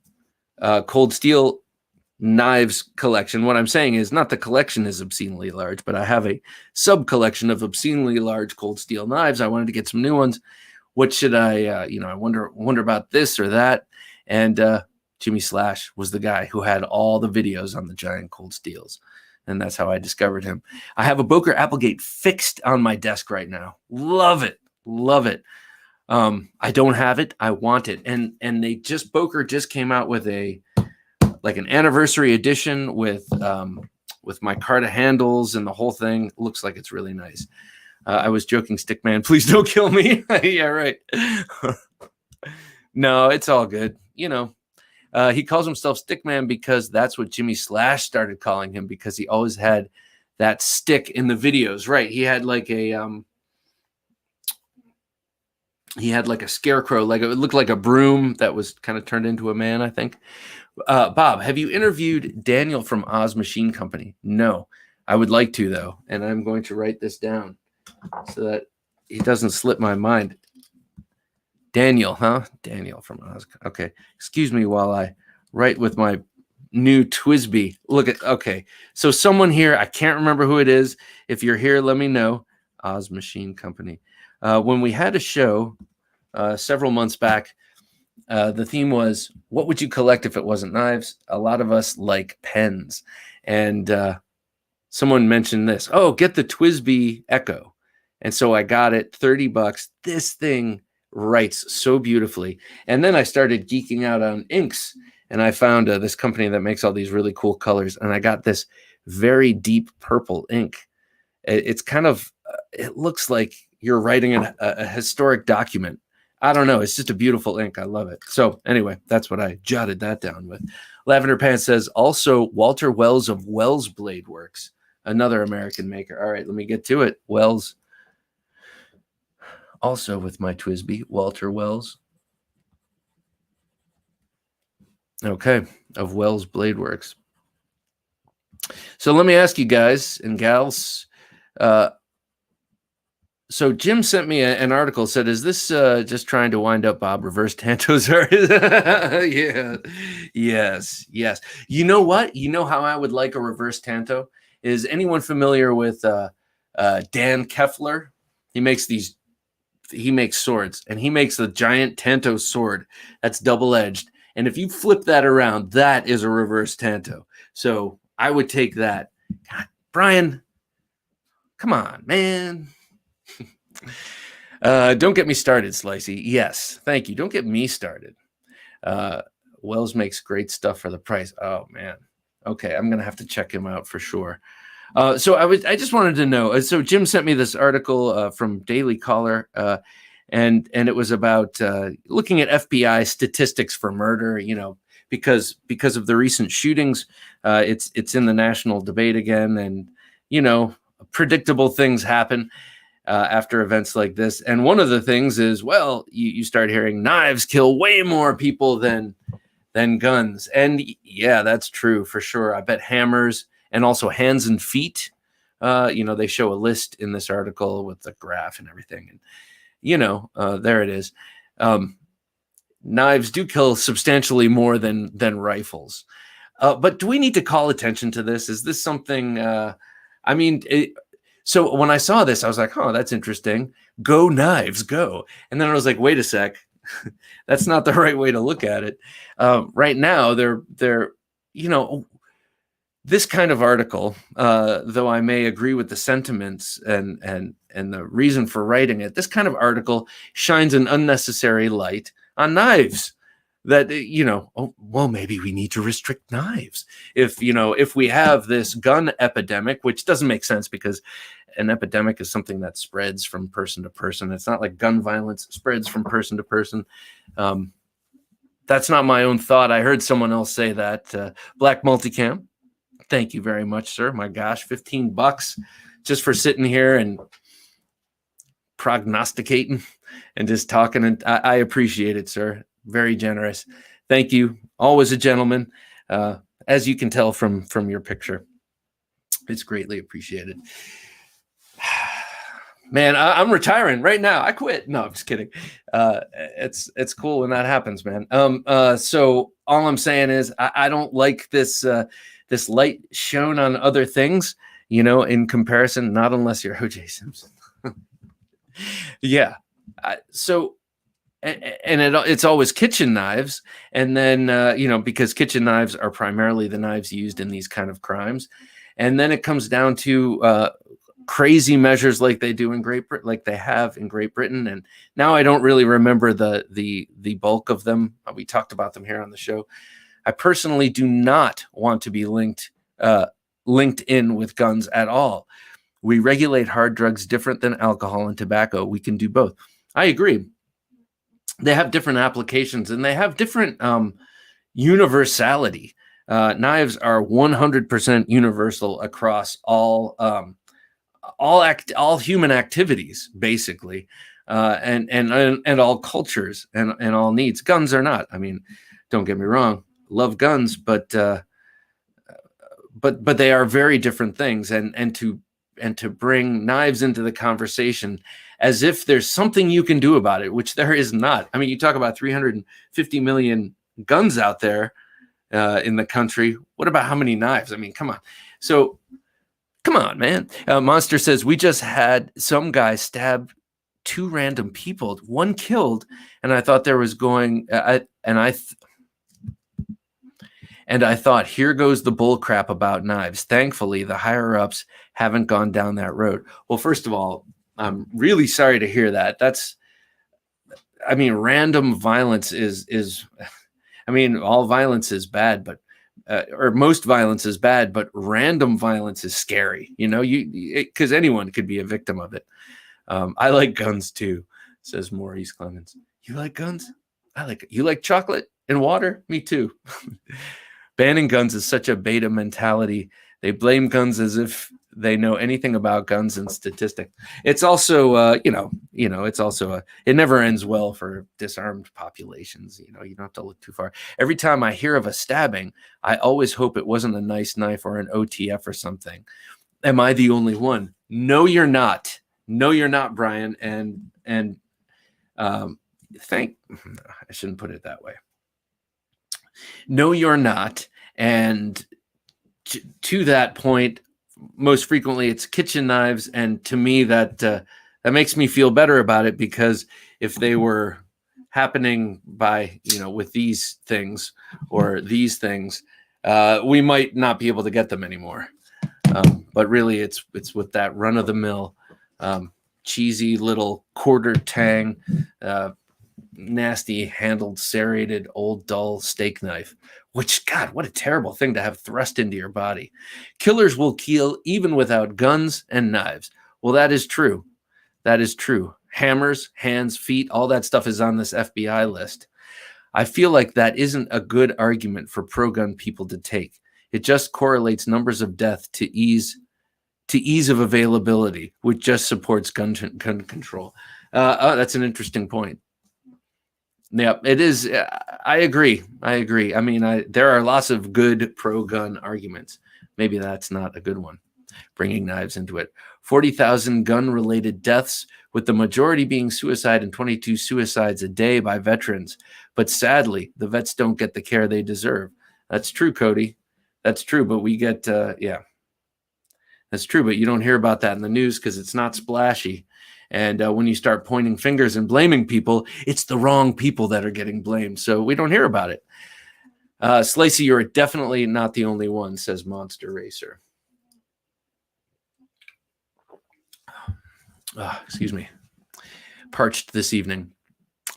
Cold Steel knives collection. What I'm saying is not the collection is obscenely large, but I have a sub collection of obscenely large Cold Steel knives. I wanted to get some new ones. What should I, I wonder about this or that. And Jimmy Slash was the guy who had all the videos on the giant Cold Steels. And that's how I discovered him. I have a Boker Applegate fixed on my desk right now. Love it. I don't have it. I want it. And Boker just came out with an anniversary edition with micarta handles and the whole thing. Looks like it's really nice. I was joking, Stickman. Please don't kill me. Yeah, right. No, it's all good. He calls himself Stickman because that's what Jimmy Slash started calling him, because he always had that stick in the videos. Right. He had like a scarecrow, like it looked like a broom that was kind of turned into a man, I think. Bob, have you interviewed Daniel from Oz Machine Company? No, I would like to, though. And I'm going to write this down so that it doesn't slip my mind. Daniel, huh? Daniel from Oz. Okay. Excuse me while I write with my new Twisby. Okay. So someone here, I can't remember who it is. If you're here, let me know. Oz Machine Company. When we had a show several months back, the theme was, what would you collect if it wasn't knives? A lot of us like pens. And Someone mentioned this. Oh, get the TWSBI Echo. And so I got it, $30. This thing writes so beautifully. And then I started geeking out on inks, and I found this company that makes all these really cool colors. And I got this very deep purple ink. It's kind of, it looks like you're writing a historic document. I don't know. It's just a beautiful ink. I love it. So anyway, that's what I jotted that down with. Lavender Pants says, also Walter Wells of Wells Blade Works, another American maker. All right, let me get to it. Wells. Also with my TWSBI, Walter Wells. Okay, of Wells Blade Works. So let me ask you guys and gals. So Jim sent me an article, said, is this just trying to wind up Bob? Reverse Tantos are yeah. Yes. You know what? You know how I would like a reverse Tanto? Is anyone familiar with Dan Keffler? He makes swords, and he makes a giant Tanto sword that's double-edged. And if you flip that around, that is a reverse Tanto. So I would take that. God, Brian, come on, man. Don't get me started, Slicey. Yes, thank you. Don't get me started. Wells makes great stuff for the price. Oh, man. Okay, I'm going to have to check him out for sure. So I just wanted to know. So Jim sent me this article from Daily Caller, and it was about looking at FBI statistics for murder. You know, because of the recent shootings, it's in the national debate again, and you know, predictable things happen after events like this. And one of the things is, well, you start hearing knives kill way more people than guns, and yeah, that's true for sure. I bet hammers. And also hands and feet. You know, they show a list in this article with the graph and everything. And, you know, there it is. Knives do kill substantially more than rifles. But do we need to call attention to this? Is this something, so when I saw this, I was like, oh, that's interesting. Go knives, go. And then I was like, wait a sec. That's not the right way to look at it. Right now, they're, you know, this kind of article, though I may agree with the sentiments and the reason for writing it, this kind of article shines an unnecessary light on knives. That, you know, oh, well, maybe we need to restrict knives. If we have this gun epidemic, which doesn't make sense because an epidemic is something that spreads from person to person. It's not like gun violence spreads from person to person. That's not my own thought. I heard someone else say that. Black Multicam. Thank you very much, sir. My gosh, $15 just for sitting here and prognosticating and just talking. And I appreciate it, sir. Very generous. Thank you. Always a gentleman, as you can tell from your picture. It's greatly appreciated. Man, I'm retiring right now. I quit. No, I'm just kidding. It's cool when that happens, man. So all I'm saying is I don't like this light shown on other things, you know, in comparison, not unless you're O.J. Simpson. Yeah. So, and it's always kitchen knives. And then, you know, because kitchen knives are primarily the knives used in these kind of crimes. And then it comes down to crazy measures like they do in like they have in Great Britain. And now I don't really remember the bulk of them. We talked about them here on the show. I personally do not want to be linked in with guns at all. We regulate hard drugs different than alcohol and tobacco. We can do both. I agree. They have different applications and they have different universality. Knives are 100% universal across all human activities, basically, and all cultures and all needs. Guns are not. I mean, don't get me wrong. Love guns, but they are very different things. And to bring knives into the conversation as if there's something you can do about it, which there is not. I mean, you talk about 350 million guns out there in the country. What about how many knives? I mean, come on. So come on, man. Monster says, we just had some guy stab 2 random people, 1 killed, and I thought there was going, And I thought, here goes the bull crap about knives. Thankfully, the higher ups haven't gone down that road. Well, first of all, I'm really sorry to hear that. Random violence is all violence is bad, but or most violence is bad, but random violence is scary. Because anyone could be a victim of it. I like guns too, says Maurice Clemens. You like guns? You like chocolate and water? Me too. Banning guns is such a beta mentality. They blame guns as if they know anything about guns and statistics. It's also, it never ends well for disarmed populations. You don't have to look too far. Every time I hear of a stabbing, I always hope it wasn't a nice knife or an OTF or something. Am I the only one? No, you're not. No, you're not, Brian. I shouldn't put it that way. No, you're not. And to that point, most frequently it's kitchen knives. And to me, that makes me feel better about it, because if they were happening with these things or these things, we might not be able to get them anymore. But really, it's with that run of the mill, cheesy little quarter tang, nasty handled serrated old dull steak knife, which, God, what a terrible thing to have thrust into your body. Killers will kill even without guns and knives. Well, that is true. That is true. Hammers, hands, feet, all that stuff is on this FBI list. I feel like that isn't a good argument for pro-gun people to take. It just correlates numbers of death to ease of availability, which just supports gun control. That's an interesting point. Yeah, it is. I agree. There are lots of good pro-gun arguments. Maybe that's not a good one. Bringing knives into it. 40,000 gun-related deaths, with the majority being suicide and 22 suicides a day by veterans. But sadly, the vets don't get the care they deserve. That's true, Cody. That's true. But we get, that's true. But you don't hear about that in the news because it's not splashy. And when you start pointing fingers and blaming people, it's the wrong people that are getting blamed. So we don't hear about it. Slacey, you're definitely not the only one, says Monster Racer. Excuse me. Parched this evening.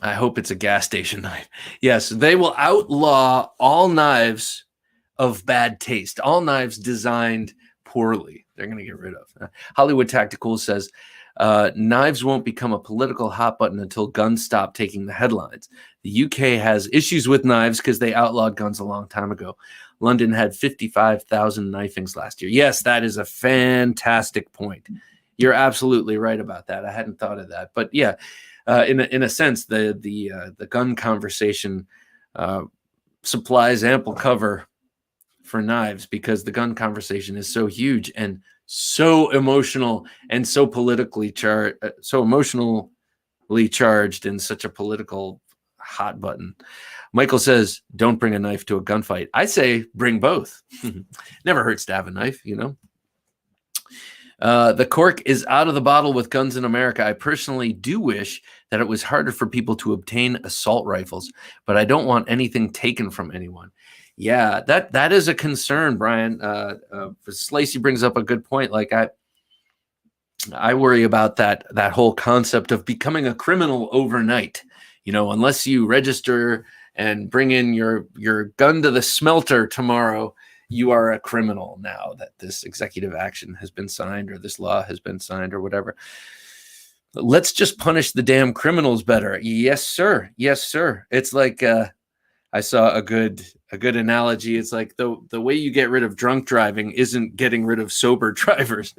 I hope it's a gas station knife. Yes, they will outlaw all knives of bad taste, all knives designed poorly. They're going to get rid of. Hollywood Tactical says, knives won't become a political hot button until guns stop taking the headlines. The UK has issues with knives because they outlawed guns a long time ago. London had 55,000 knifings last year. Yes, that is a fantastic point. You're absolutely right about that. I hadn't thought of that. But yeah, in a sense, the gun conversation supplies ample cover for knives, because the gun conversation is so huge and so emotional and so politically charged, and such a political hot button. Michael says, don't bring a knife to a gunfight. I say bring both. Never hurts to have a knife, The cork is out of the bottle with guns in America. I personally do wish that it was harder for people to obtain assault rifles, but I don't want anything taken from anyone. Yeah, that is a concern, Brian. Slacey brings up a good point. Like I worry about that whole concept of becoming a criminal overnight. Unless you register and bring in your gun to the smelter tomorrow, you are a criminal now that this executive action has been signed or this law has been signed or whatever. Let's just punish the damn criminals better. Yes, sir. Yes, sir. It's like I saw a good analogy. It's like the way you get rid of drunk driving isn't getting rid of sober drivers.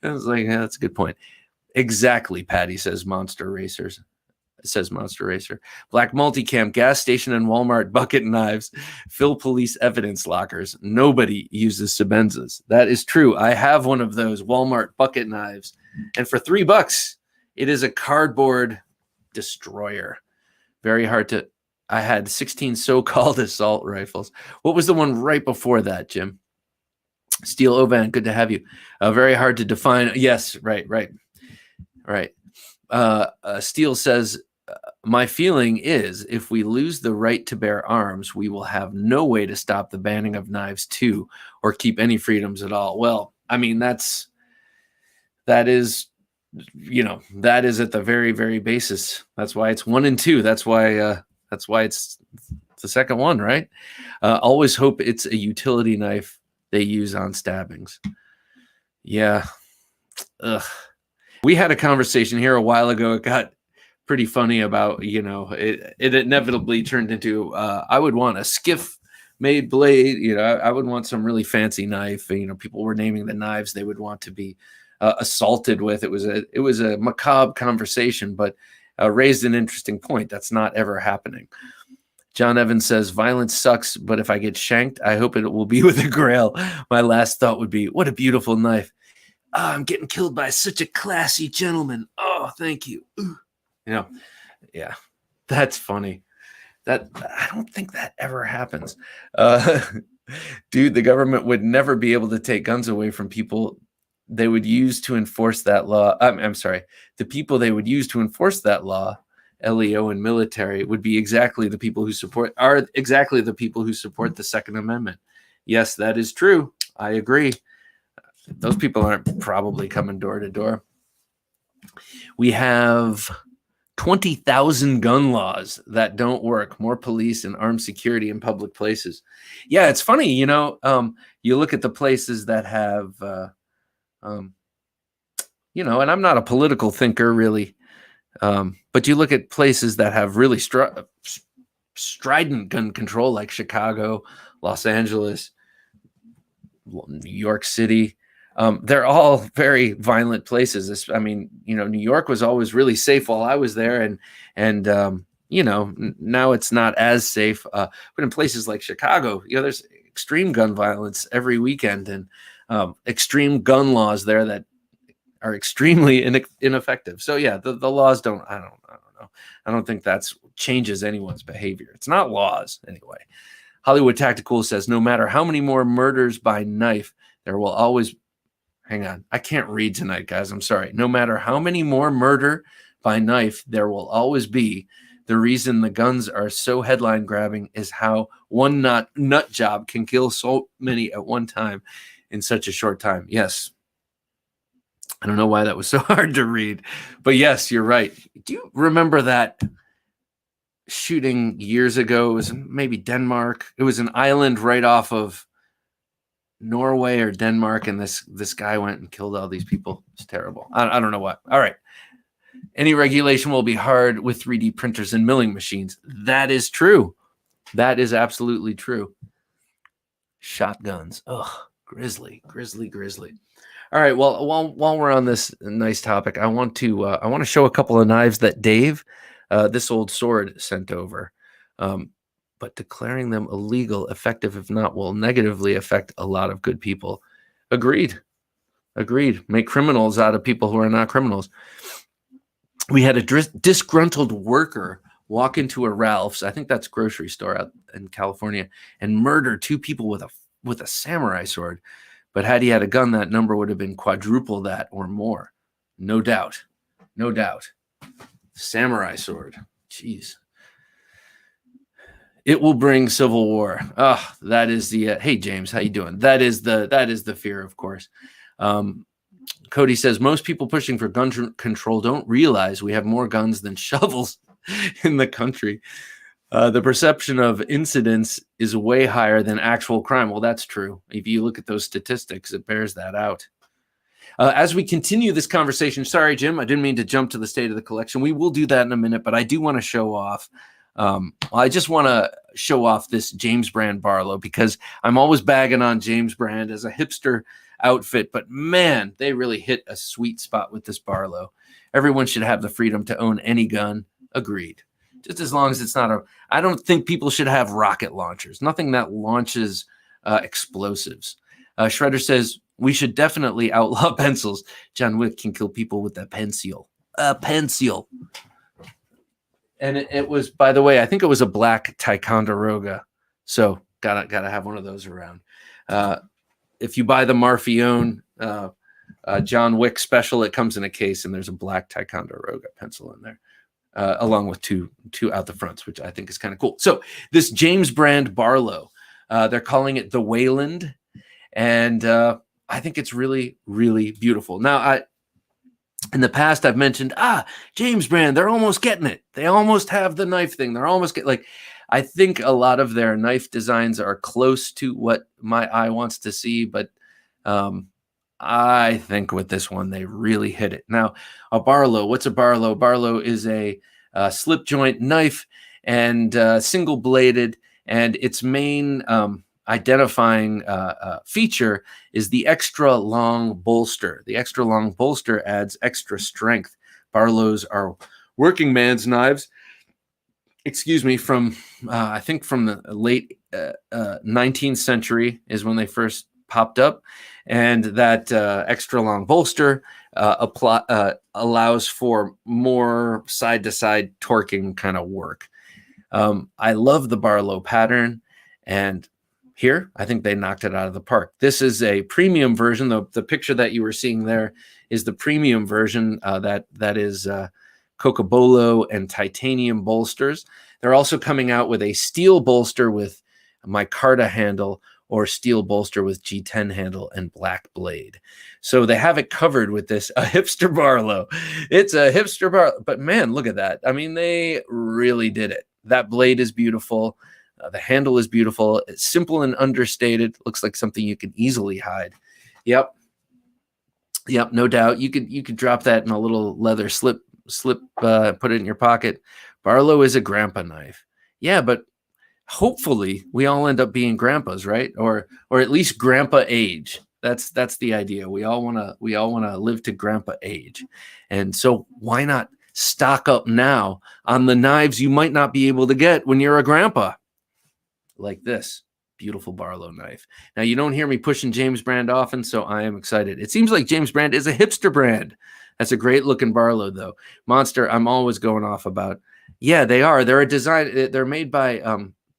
I was like, yeah, that's a good point. Exactly, Patty, says Monster Racer. Black multicam, gas station and Walmart bucket knives fill police evidence lockers. Nobody uses Sebenzas. That is true. I have one of those Walmart bucket knives, and for $3, it is a cardboard destroyer. Very hard to. I had 16 so-called assault rifles. What was the one right before that, Jim? Steel Ovan, good to have you. Very hard to define. Yes, right. Steel says, My feeling is if we lose the right to bear arms, we will have no way to stop the banning of knives too, or keep any freedoms at all. Well, I mean, that is, that is at the very, very basis. That's why it's 1 and 2. That's why it's the second one, right? Always hope it's a utility knife they use on stabbings. Yeah. Ugh. We had a conversation here a while ago. It got pretty funny about, it inevitably turned into, I would want a skiff made blade. I would want some really fancy knife. People were naming the knives they would want to be assaulted with. It was a macabre conversation, but raised an interesting point. That's not ever happening. John Evans says, violence sucks, but if I get shanked, I hope it will be with a grail. My last thought would be, what a beautiful knife. Oh, I'm getting killed by such a classy gentleman. Oh, thank you. Yeah, that's funny. That I don't think that ever happens. Dude, the government would never be able to take guns away from people they would use to enforce that law. I'm sorry. The people they would use to enforce that law, LEO and military, would be exactly the people who support the Second Amendment. Yes, that is true. I agree. Those people aren't probably coming door to door. We have 20,000 gun laws that don't work. More police and armed security in public places. Yeah, it's funny, you look at the places that have, and I'm not a political thinker really, but you look at places that have really strident gun control, like Chicago, Los Angeles, New York City. They're all very violent places. New York was always really safe while I was there, and now it's not as safe. But in places like Chicago, there's extreme gun violence every weekend, and extreme gun laws there that are extremely ineffective. So yeah, the laws don't. I don't know. I don't think that's changes anyone's behavior. It's not laws anyway. Hollywood Tactical says, no matter how many more murders by knife, there will always. Hang on. I can't read tonight, guys. I'm sorry. No matter how many more murder by knife there will always be, the reason the guns are so headline grabbing is how one nut job can kill so many at one time in such a short time. Yes. I don't know why that was so hard to read, but yes, you're right. Do you remember that shooting years ago? It was maybe Denmark. It was an island right off of Norway or Denmark, and this guy went and killed all these people. It's terrible. I don't know what. All right. Any regulation will be hard with 3D printers and milling machines. That is true. That is absolutely true. Shotguns. Ugh, grisly. All right. Well, while we're on this nice topic, I want to show a couple of knives that Dave, this old sword, sent over. But declaring them illegal, effective if not, will negatively affect a lot of good people. Agreed. Make criminals out of people who are not criminals. We had a disgruntled worker walk into a Ralph's, I think that's a grocery store out in California, and murder 2 people with a samurai sword. But had he had a gun, that number would have been quadruple that or more. No doubt. Samurai sword. Jeez. It will bring civil war. That is the hey James, how you doing? That is the fear, of course. Cody says most people pushing for gun control don't realize we have more guns than shovels in the country. The perception of incidents is way higher than actual crime. Well, that's true. If you look at those statistics, it bears that out. As we continue this conversation, sorry, Jim, I didn't mean to jump to the state of the collection. We will do that in a minute, but I do want to show off. I just want to show off this James Brand Barlow because I'm always bagging on James Brand as a hipster outfit, but man, they really hit a sweet spot with this Barlow. Everyone should have the freedom to own any gun. Agreed. Just as long as it's not I don't think people should have rocket launchers. Nothing that launches explosives. Shredder says we should definitely outlaw pencils. John Wick can kill people with a pencil. A pencil. And it was, by the way, I think it was a black Ticonderoga. So gotta have one of those around. If you buy the Marfione John Wick special, it comes in a case and there's a black Ticonderoga pencil in there. along with two out the fronts, which I think is kind of cool. So this James brand Barlow, they're calling it the Wayland, and I think it's really, really beautiful. Now, in the past, I've mentioned, James brand, they're almost getting it. They almost have the knife thing. They're almost I think a lot of their knife designs are close to what my eye wants to see, but I think with this one, they really hit it. Now, a Barlow, what's a Barlow? Barlow is a slip joint knife and single bladed, and its main identifying feature is the extra long bolster. The extra long bolster adds extra strength. Barlows are working man's knives, from I think from the late 19th century is when they first popped up, and that extra long bolster allows for more side-to-side torquing kind of work. I love the Barlow pattern, and here I think they knocked it out of the park. This is a premium version. The picture that you were seeing there is the premium version that is Cocobolo and titanium bolsters. They're also coming out with a steel bolster with micarta handle, or steel bolster with G10 handle and black blade. So they have it covered with this, a hipster Barlow. It's a hipster Barlow, but man, look at that. I mean, they really did it. That blade is beautiful. The handle is beautiful. It's simple and understated. Looks like something you can easily hide. Yep, no doubt. You could drop that in a little leather slip, put it in your pocket. Barlow is a grandpa knife. Yeah, but hopefully we all end up being grandpas, right? Or at least grandpa age. That's the idea. We all want to live to grandpa age. And so why not stock up now on the knives you might not be able to get when you're a grandpa? Like this beautiful Barlow knife. Now, you don't hear me pushing James brand often, so I am excited. It seems like James brand is a hipster brand. That's a great looking Barlow, though. Monster, I'm always going off about. Yeah, they are. They're a design. They're made by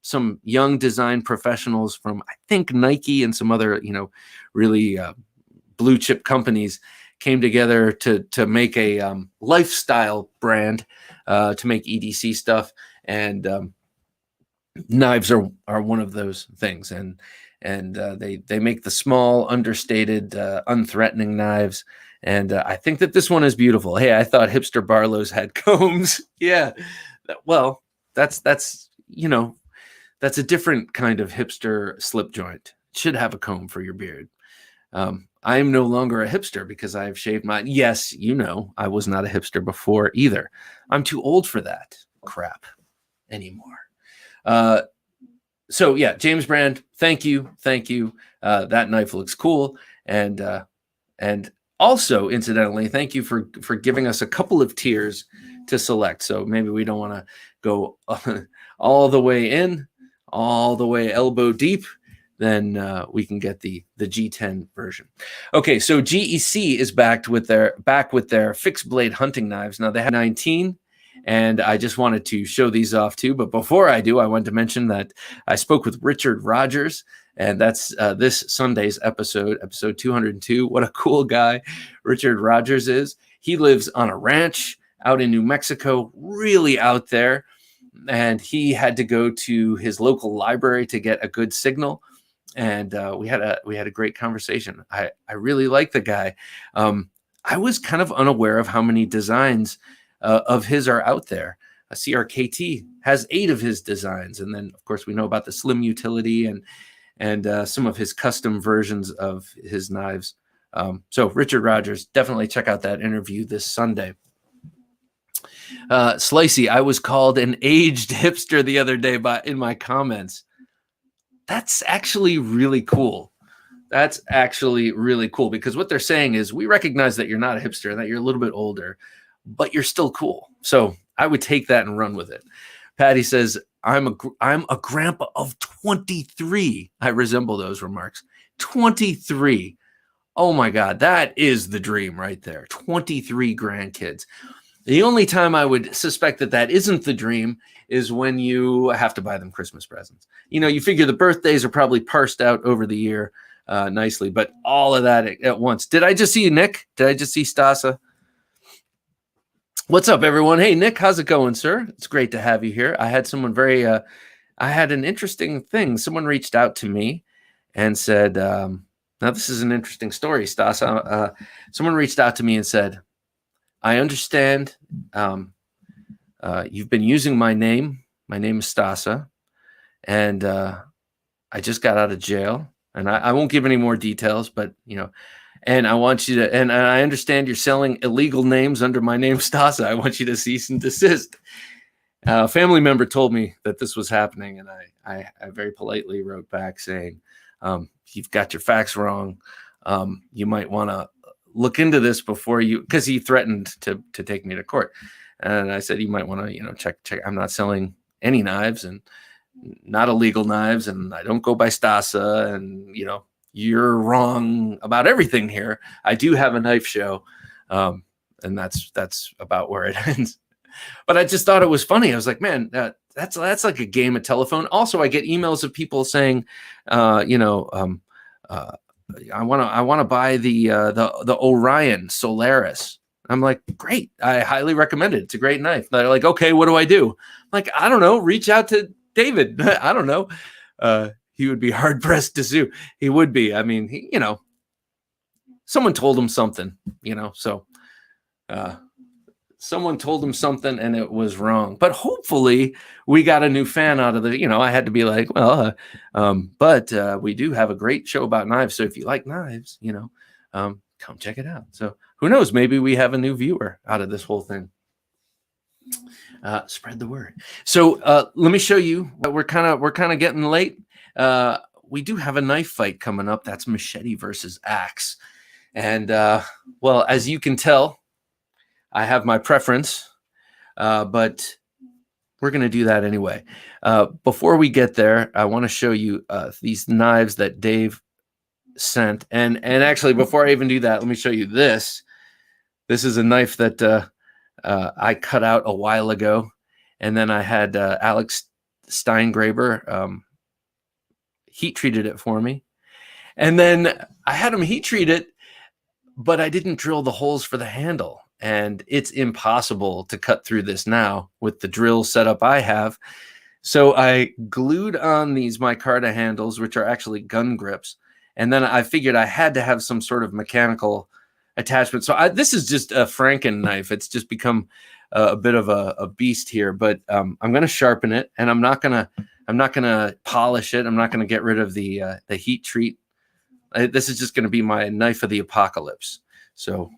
some young design professionals from, I think, Nike and some other, really blue chip companies came together to make a lifestyle brand, to make EDC stuff. And knives are one of those things. And they make the small, understated, unthreatening knives. And I think that this one is beautiful. Hey, I thought hipster Barlows had combs. Yeah. Well, that's a different kind of hipster slip joint. It should have a comb for your beard. I am no longer a hipster because I have shaved mine. Yes, I was not a hipster before either. I'm too old for that crap anymore. So yeah, James brand, thank you. That knife looks cool. And also, incidentally, thank you for giving us a couple of tiers to select. So maybe we don't want to go all the way in, all the way elbow deep. Then we can get the G10 version. Okay, so GEC is back with their fixed blade hunting knives. Now they have 19, and I just wanted to show these off too. But before I do, I wanted to mention that I spoke with Richard Rogers, and that's this Sunday's episode 202. What a cool guy Richard Rogers is. He lives on a ranch out in New Mexico, really out there, and he had to go to his local library to get a good signal. And we had a great conversation. I really like the guy. I was kind of unaware of how many designs of his are out there. CRKT has 8 of his designs, and then of course we know about the Slim Utility and some of his custom versions of his knives. So Richard Rogers, definitely check out that interview this Sunday. Slicey, I was called an aged hipster the other day in my comments. That's actually really cool. That's actually really cool, because what they're saying is we recognize that you're not a hipster and that you're a little bit older, but you're still cool. So I would take that and run with it. Patty says, I'm a grandpa of 23. I resemble those remarks. 23. Oh my God, that is the dream right there. 23 grandkids. The only time I would suspect that isn't the dream is when you have to buy them Christmas presents. You figure the birthdays are probably parsed out over the year nicely, but all of that at once. Did I just see Nick? Did I just see Stasa? What's up, everyone? Hey, Nick, how's it going, sir? It's great to have you here. I had someone I had an interesting thing. Someone reached out to me and said, now this is an interesting story, Stas. Someone reached out to me and said, I understand you've been using my name. My name is Stasa, and I just got out of jail. And I won't give any more details, but, and I want you to, and I understand you're selling illegal names under my name, Stasa. I want you to cease and desist. A family member told me that this was happening, and I very politely wrote back saying, you've got your facts wrong. You might want to look into this before you, because he threatened to take me to court. And I said, you might want to, check. I'm not selling any knives and not illegal knives, and I don't go by Stasa, and, you're wrong about everything here. I do have a knife show, and that's about where it ends. But I just thought it was funny. I was like, man, that's like a game of telephone. Also, I get emails of people saying, I want to buy the Orion Solaris. I'm like, great. I highly recommend it. It's a great knife. They're like, okay, what do I do? I'm like, I don't know. Reach out to David. I don't know. He would be hard pressed to sue. He would be. I mean, someone told him something, so someone told him something and it was wrong. But hopefully we got a new fan out of the, I had to be like, well, but we do have a great show about knives. So if you like knives, come check it out. So who knows? Maybe we have a new viewer out of this whole thing. Spread the word. So let me show you. We're kind of getting late. We do have a knife fight coming up. That's Machete versus Axe. And well, as you can tell, I have my preference, but we're going to do that anyway. Before we get there, I want to show you these knives that Dave sent. And actually, before I even do that, let me show you this. This is a knife that I cut out a while ago. And then I had Alex Steingraber heat treated it for me. And then I had him heat treat it, but I didn't drill the holes for the handle. And it's impossible to cut through this now with the drill setup I have. So I glued on these micarta handles, which are actually gun grips. And then I figured I had to have some sort of mechanical attachment. So this is just a Franken knife. It's just become a bit of a beast here, but I'm going to sharpen it, and I'm not going to polish it. I'm not going to get rid of the heat treat. This is just going to be my knife of the apocalypse. So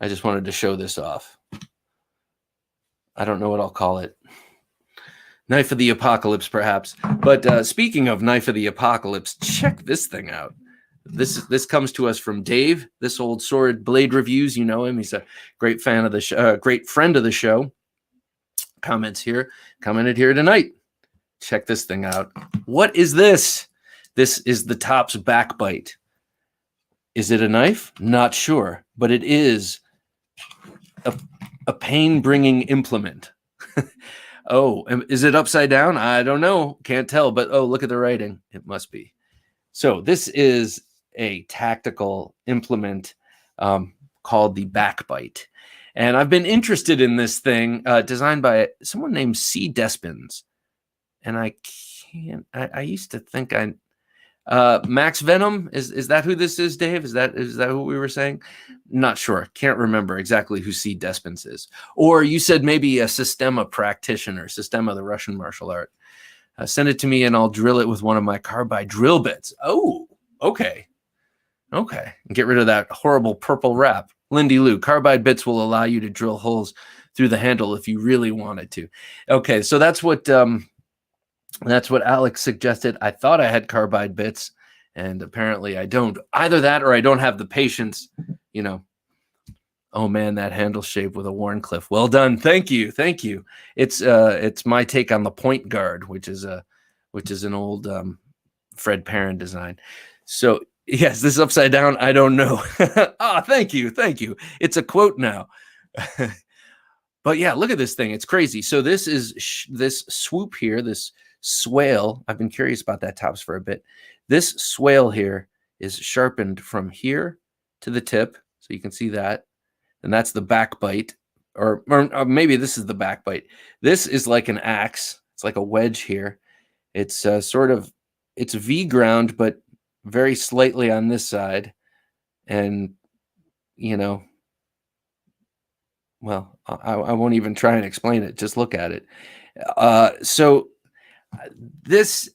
I just wanted to show this off. I don't know what I'll call it. Knife of the apocalypse, perhaps. But speaking of knife of the apocalypse, check this thing out. This comes to us from Dave, this old Sword Blade Reviews. You know him. He's a great fan of the show, great friend of the show. Commented here tonight. Check this thing out. What is this? This is the Topps backbite. Is it a knife? Not sure, but it is a pain-bringing implement. Oh, is it upside down? I don't know. Can't tell, but oh, look at the writing. It must be. So this is a tactical implement called the backbite. And I've been interested in this thing designed by someone named C. Despins. And I used to think Max Venom, is that who this is, Dave? Is that who we were saying? Not sure. Can't remember exactly who C. Despins is. Or you said maybe a Sistema practitioner, Sistema, the Russian martial art. Send it to me and I'll drill it with one of my carbide drill bits. Oh, okay. Okay. Get rid of that horrible purple wrap. Lindy Lou, carbide bits will allow you to drill holes through the handle if you really wanted to. Okay, so that's what Alex suggested. I thought I had carbide bits, and apparently I don't. Either that or I don't have the patience, Oh man, that handle shape with a Warncliffe. Well done. Thank you. Thank you. It's my take on the point guard, which is an old Fred Perrin design. So yes, this is upside down. I don't know. Thank you. Thank you. It's a quote now. But yeah, look at this thing. It's crazy. So this is this swoop here, this swale. I've been curious about that Topps for a bit. This swale here is sharpened from here to the tip. So you can see that. And that's the back bite. or maybe this is the back bite. This is like an axe. It's like a wedge here. It's it's V ground, but very slightly on this side. And, you know, well, I won't even try and explain it. Just look at it. So this,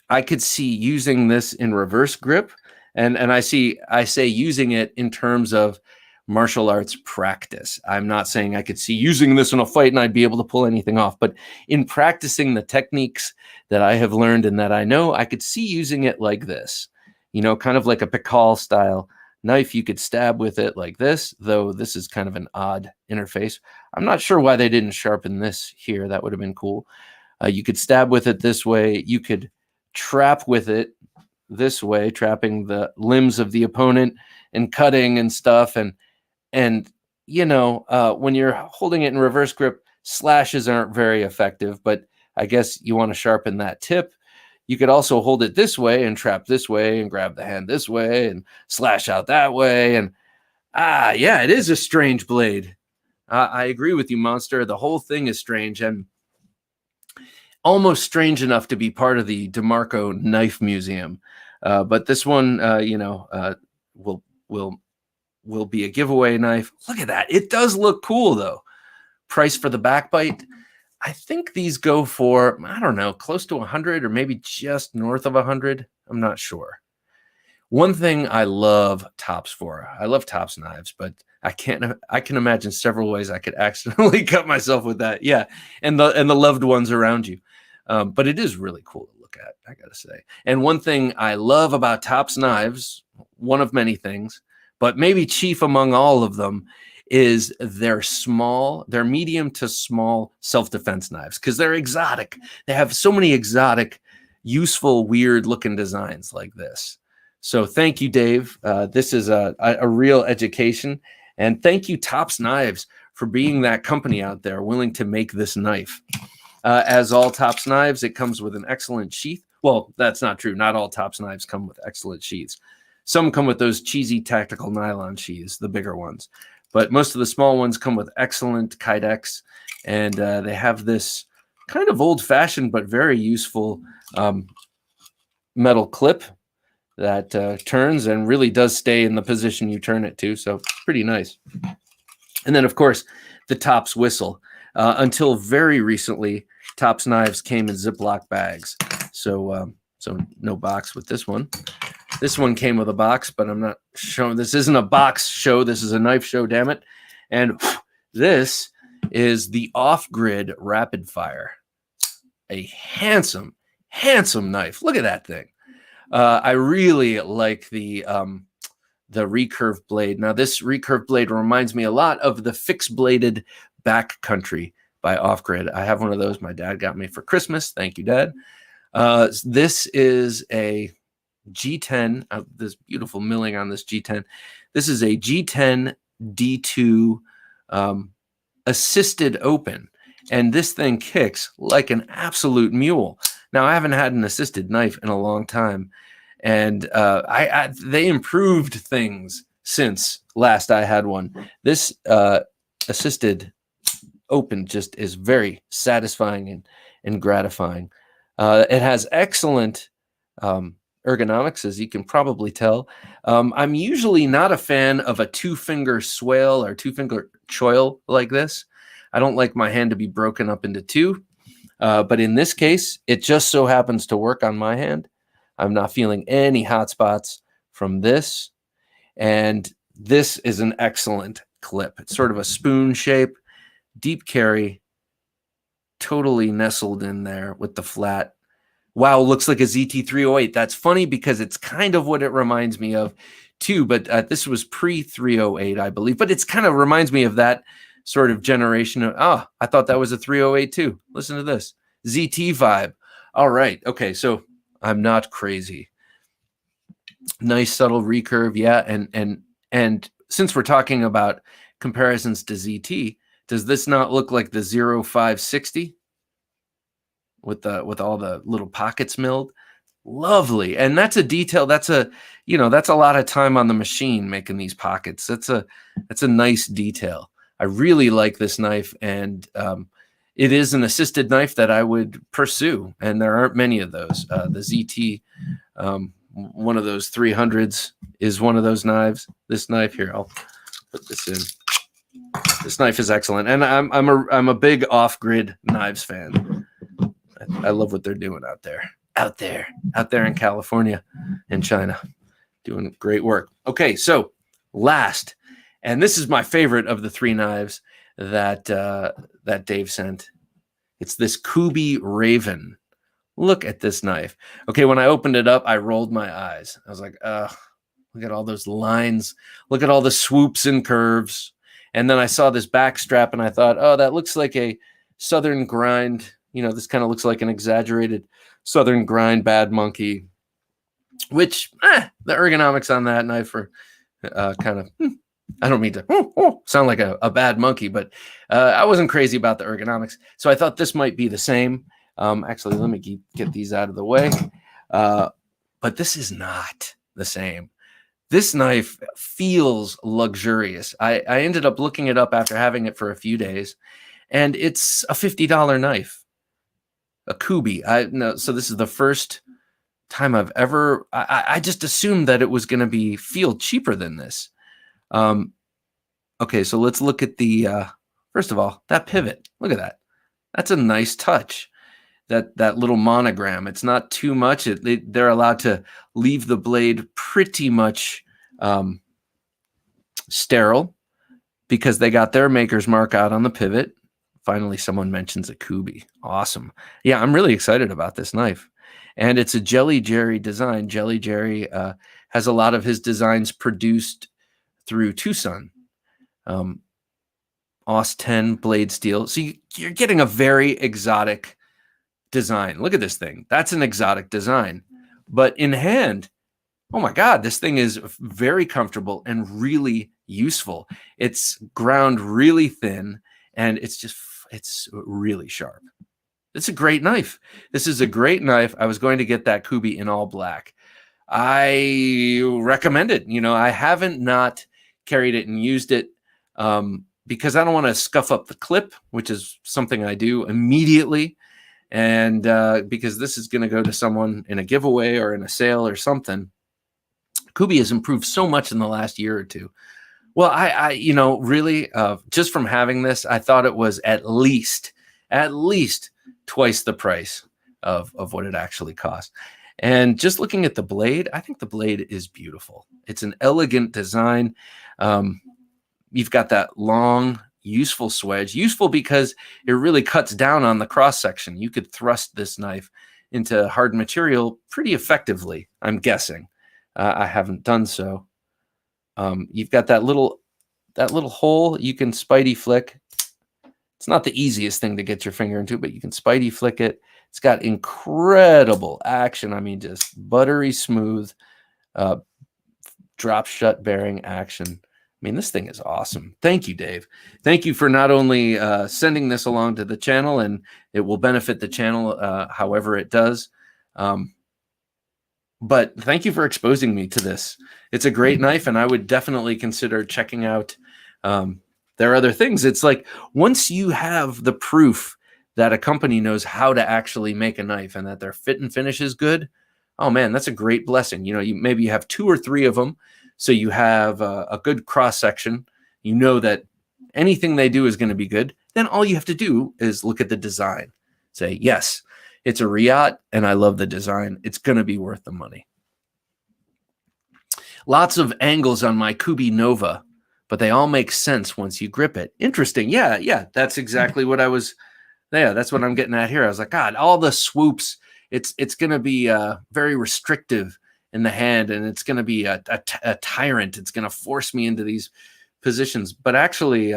I could see using this in reverse grip. And I say using it in terms of martial arts practice. I'm not saying I could see using this in a fight and I'd be able to pull anything off, but in practicing the techniques that I have learned and that I know, I could see using it like this, kind of like a Pikal style knife. You could stab with it like this, though this is kind of an odd interface. I'm not sure why they didn't sharpen this here. That would have been cool. You could stab with it this way. You could trap with it this way, trapping the limbs of the opponent and cutting and stuff. And when you're holding it in reverse grip, slashes aren't very effective, but I guess you want to sharpen that tip. You could also hold it this way and trap this way and grab the hand this way and slash out that way. And yeah, it is a strange blade. I agree with you, Monster. The whole thing is strange and almost strange enough to be part of the DeMarco Knife Museum. But this one, will be a giveaway knife. Look at that. It does look cool, though. Price for the backbite. I think these go for, I don't know, close to 100 or maybe just north of 100. I'm not sure. One thing I love Tops for. I love Tops knives, but I can imagine several ways I could accidentally cut myself with that. Yeah, and the loved ones around you. But it is really cool to look at, I gotta say. And one thing I love about Tops knives, one of many things, but maybe chief among all of them, is they're medium to small self-defense knives because they're exotic. They have so many exotic, useful, weird-looking designs like this. So thank you, Dave. This is a real education. And thank you, Tops Knives, for being that company out there willing to make this knife. As all Tops knives, it comes with an excellent sheath. Well, that's not true. Not all Tops knives come with excellent sheaths. Some come with those cheesy tactical nylon sheaths, the bigger ones. But most of the small ones come with excellent kydex. And they have this kind of old-fashioned but very useful metal clip that turns and really does stay in the position you turn it to. So pretty nice. And then, of course, the Tops whistle. Until very recently, Tops knives came in Ziploc bags. So no box with this one. This one came with a box, but I'm not showing. This isn't a box show. This is a knife show, damn it. And this is the Off-Grid Rapid Fire. A handsome, handsome knife. Look at that thing. I really like the recurve blade. Now, this recurve blade reminds me a lot of the fixed-bladed Backcountry by Off-Grid. I have one of those. My dad got me for Christmas. Thank you, Dad. This is a G10. This beautiful milling on this G10. This is a G10 D2 assisted open, and this thing kicks like an absolute mule. Now, I haven't had an assisted knife in a long time, and they improved things since last I had one. This assisted open just is very satisfying and gratifying. It has excellent ergonomics, as you can probably tell. I'm usually not a fan of a two-finger swale or two-finger choil like this. I don't like my hand to be broken up into two. But in this case, it just so happens to work on my hand. I'm not feeling any hot spots from this. And this is an excellent clip. It's sort of a spoon shape, deep carry, totally nestled in there with the flat. Wow, looks like a ZT308. That's funny because it's kind of what it reminds me of too, but this was pre-308, I believe. But it's kind of reminds me of that sort of generation of, I thought that was a 308 too. Listen to this. ZT vibe. All right. Okay, so I'm not crazy. Nice subtle recurve, yeah. And since we're talking about comparisons to ZT, does this not look like the 0560 with all the little pockets milled? Lovely. And that's a detail. That's a lot of time on the machine making these pockets. That's a nice detail. I really like this knife, and it is an assisted knife that I would pursue, and there aren't many of those. The ZT, one of those 300s, is one of those knives. This knife here, I'll put this in. This knife is excellent, and I'm a big off-grid knives fan. I love what they're doing out there in California and China, doing great work. Okay, so last, and this is my favorite of the 3 knives that that Dave sent. It's this Kuby Raven. Look at this knife. Okay, when I opened it up, I rolled my eyes. I was like, look at all those lines. Look at all the swoops and curves. And then I saw this back strap, and I thought, oh, that looks like a Southern grind. You know, this kind of looks like an exaggerated Southern grind Bad Monkey, which the ergonomics on that knife are kind of, I don't mean to sound like a bad monkey, but I wasn't crazy about the ergonomics. So I thought this might be the same. Actually, let me get these out of the way. But this is not the same. This knife feels luxurious. I ended up looking it up after having it for a few days, and it's a $50 knife, a Kuby. So this is the first time I've ever. I just assumed that it was going to feel cheaper than this. Okay, so let's look at the. First of all, that pivot. Look at that. That's a nice touch. That little monogram. It's not too much. They're allowed to leave the blade pretty much sterile because they got their maker's mark out on the pivot. Finally, someone mentions a Kuby. Awesome. Yeah, I'm really excited about this knife. And it's a Jelly Jerry design. Jelly Jerry has a lot of his designs produced through Tucson. Aus 10 blade steel. So you're getting a very exotic design. Look at this thing. That's an exotic design. But in hand, oh my God, this thing is very comfortable and really useful. It's ground really thin, and it's really sharp. It's a great knife. This is a great knife. I was going to get that Kuby in all black. I recommend it. You know, I haven't not carried it and used it because I don't want to scuff up the clip, which is something I do immediately. And because this is going to go to someone in a giveaway or in a sale or something. Kuby has improved so much in the last year or two. Well, I really, just from having this, I thought it was at least twice the price of what it actually cost. And just looking at the blade, I think the blade is beautiful. It's an elegant design. You've got that long, useful swedge. Useful because it really cuts down on the cross section. You could thrust this knife into hard material pretty effectively, I'm guessing. I haven't done so. You've got that little hole you can spidey flick. It's not the easiest thing to get your finger into, but you can spidey flick it. It's got incredible action. I mean, just buttery smooth, drop shut bearing action. I mean, this thing is awesome. Thank you, Dave. Thank you for not only sending this along to the channel, and it will benefit the channel however it does, but thank you for exposing me to this. It's a great knife, and I would definitely consider checking out their other things. It's like once you have the proof that a company knows how to actually make a knife and that their fit and finish is good, oh man, that's a great blessing. You know, maybe you have 2 or 3 of them. So you have a good cross section. You know that anything they do is going to be good. Then all you have to do is look at the design. Say, yes, it's a Riot, and I love the design. It's going to be worth the money. Lots of angles on my Kuby Nova, but they all make sense once you grip it. Interesting. Yeah, that's exactly what I was. Yeah, that's what I'm getting at here. I was like, God, all the swoops. It's going to be very restrictive in the hand, and it's going to be a tyrant. It's going to force me into these positions. But actually,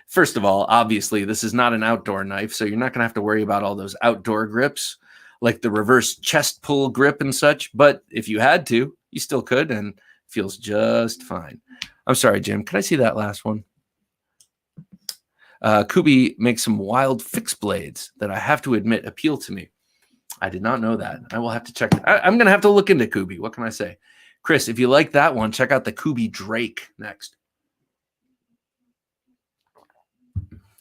first of all, obviously, this is not an outdoor knife, so you're not going to have to worry about all those outdoor grips, like the reverse chest pull grip and such. But if you had to, you still could, and it feels just fine. I'm sorry, Jim. Can I see that last one? Kuby makes some wild fixed blades that I have to admit appeal to me. I did not know that. I will have to check. I'm going to have to look into Kuby. What can I say? Chris, if you like that one, check out the Kuby Drake next.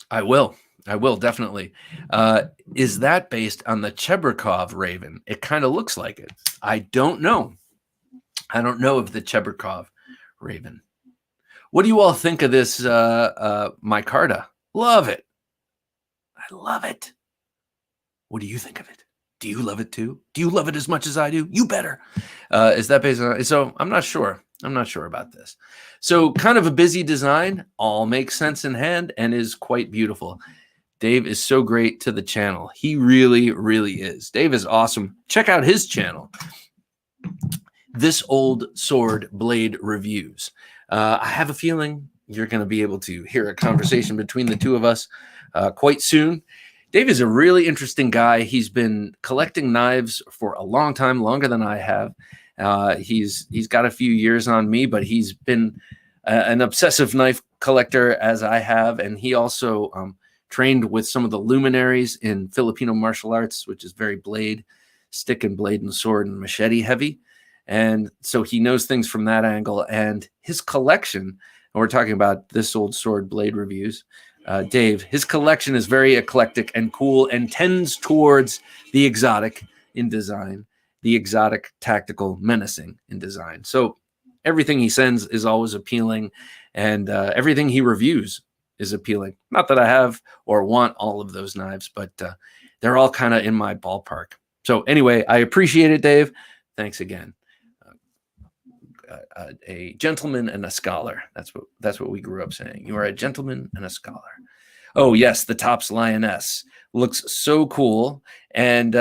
I will. I will definitely. Is that based on the Chebrikov Raven? It kind of looks like it. I don't know. I don't know of the Chebrikov Raven. What do you all think of this micarta? Love it. I love it. What do you think of it? Do you love it too? Do you love it as much as I do? You better. Is that based on? So I'm not sure. I'm not sure about this. So kind of a busy design, all makes sense in hand and is quite beautiful. Dave is so great to the channel. He really, really is. Dave is awesome. Check out his channel. This Old Sword Blade Reviews. I have a feeling you're going to be able to hear a conversation between the two of us quite soon. Dave is a really interesting guy. He's been collecting knives for a long time, longer than I have. He's got a few years on me, but he's been an obsessive knife collector as I have, and he also trained with some of the luminaries in Filipino martial arts, which is very blade, stick and blade and sword and machete heavy. And so he knows things from that angle. And his collection, and we're talking about This Old Sword Blade Reviews, Dave, his collection is very eclectic and cool and tends towards the exotic in design, the exotic, tactical, menacing in design. So everything he sends is always appealing, and everything he reviews is appealing. Not that I have or want all of those knives, but they're all kind of in my ballpark. So anyway, I appreciate it, Dave. Thanks again. A gentleman and a scholar. That's what we grew up saying. You are a gentleman and a scholar. Oh yes, the Topps Lioness looks so cool. And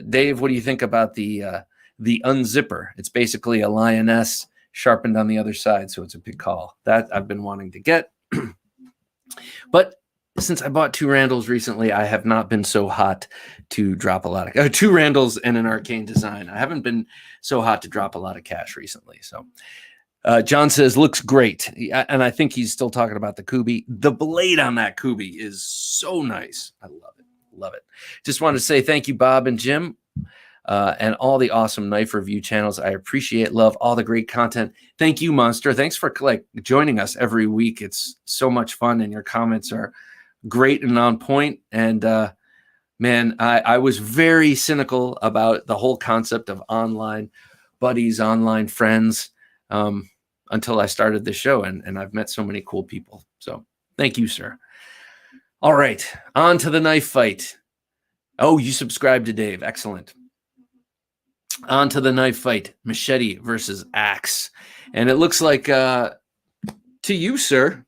Dave, what do you think about the unzipper? It's basically a lioness sharpened on the other side, so it's a big call. That I've been wanting to get. But since I bought 2 Randalls recently, I have not been so hot to drop a lot of 2 Randalls and an Arcane Design. I haven't been so hot to drop a lot of cash recently. So John says, looks great. And I think he's still talking about the Kuby. The blade on that Kuby is so nice. I love it. Love it. Just wanted to say thank you, Bob and Jim, and all the awesome knife review channels. I appreciate, love all the great content. Thank you, Monster. Thanks for joining us every week. It's so much fun, and your comments are great and on point. And man, I was very cynical about the whole concept of online buddies, online friends, until I started this show, and I've met so many cool people. So thank you, sir. All right, on to the knife fight. Oh, you subscribed to Dave. Excellent. On to the knife fight. Machete versus axe. And it looks like to you, sir,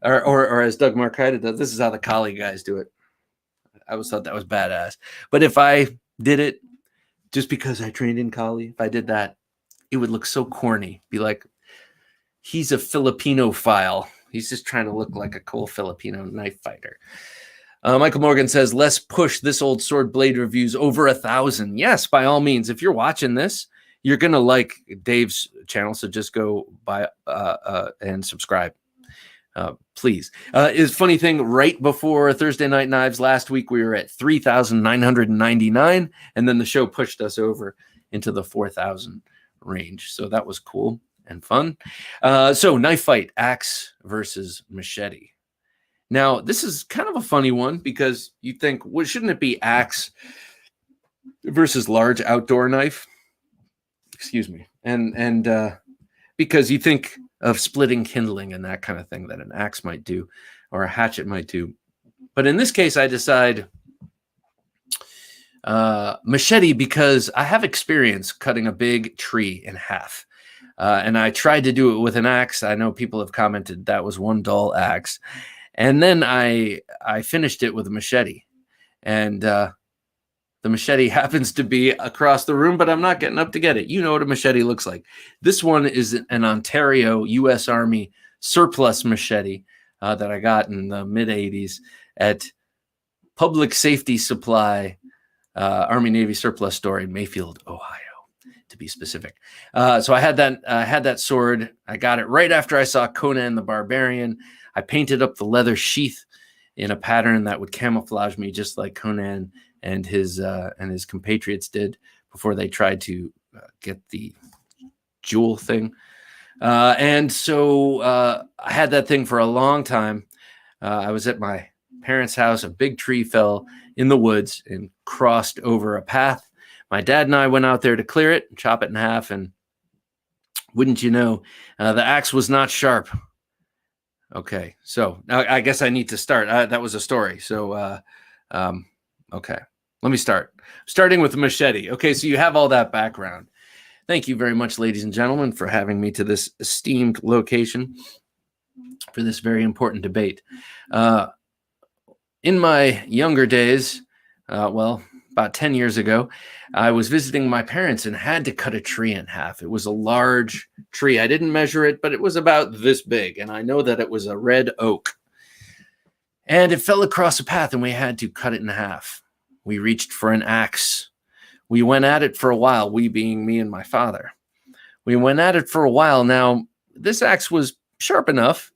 or as Doug Marquita does, this is how the Kali guys do it. I always thought that was badass. But if I did it just because I trained in Kali, if I did that, it would look so corny. Be like, he's a Filipino file. He's just trying to look like a cool Filipino knife fighter. Michael Morgan says, let's push This Old Sword Blade Reviews over 1,000. Yes, by all means. If you're watching this, you're going to like Dave's channel. So just go by and subscribe. Please. Is funny thing, right before Thursday Night Knives last week, we were at 3,999, and then the show pushed us over into the 4,000 range. So that was cool and fun. So knife fight, axe versus machete. Now, this is kind of a funny one because you think, well, shouldn't it be axe versus large outdoor knife? Excuse me. And because you think of splitting kindling and that kind of thing that an axe might do or a hatchet might do. But in this case, I decide machete because I have experience cutting a big tree in half. And I tried to do it with an axe. I know people have commented that was one dull axe. And then I finished it with a machete. And the machete happens to be across the room, but I'm not getting up to get it. You know what a machete looks like. This one is an Ontario U.S. Army surplus machete that I got in the mid-'80s at Public Safety Supply, Army-Navy surplus store in Mayfield, Ohio, to be specific. So I had that sword. I got it right after I saw Conan the Barbarian. I painted up the leather sheath in a pattern that would camouflage me just like Conan and his compatriots did before they tried to get the jewel thing. And so I had that thing for a long time. I was at my parents' house, a big tree fell in the woods and crossed over a path. My dad and I went out there to clear it, chop it in half, and wouldn't you know, the axe was not sharp. Okay, so now I guess I need to start. That was a story. So, okay, let me start. Starting with the machete. Okay, so you have all that background. Thank you very much, ladies and gentlemen, for having me to this esteemed location for this very important debate. In my younger days, well, about 10 years ago, I was visiting my parents and had to cut a tree in half. It was a large tree. I didn't measure it, but it was about this big. And I know that it was a red oak. And it fell across a path and we had to cut it in half. We reached for an axe. We went at it for a while, we being me and my father. We went at it for a while. Now, this axe was sharp enough,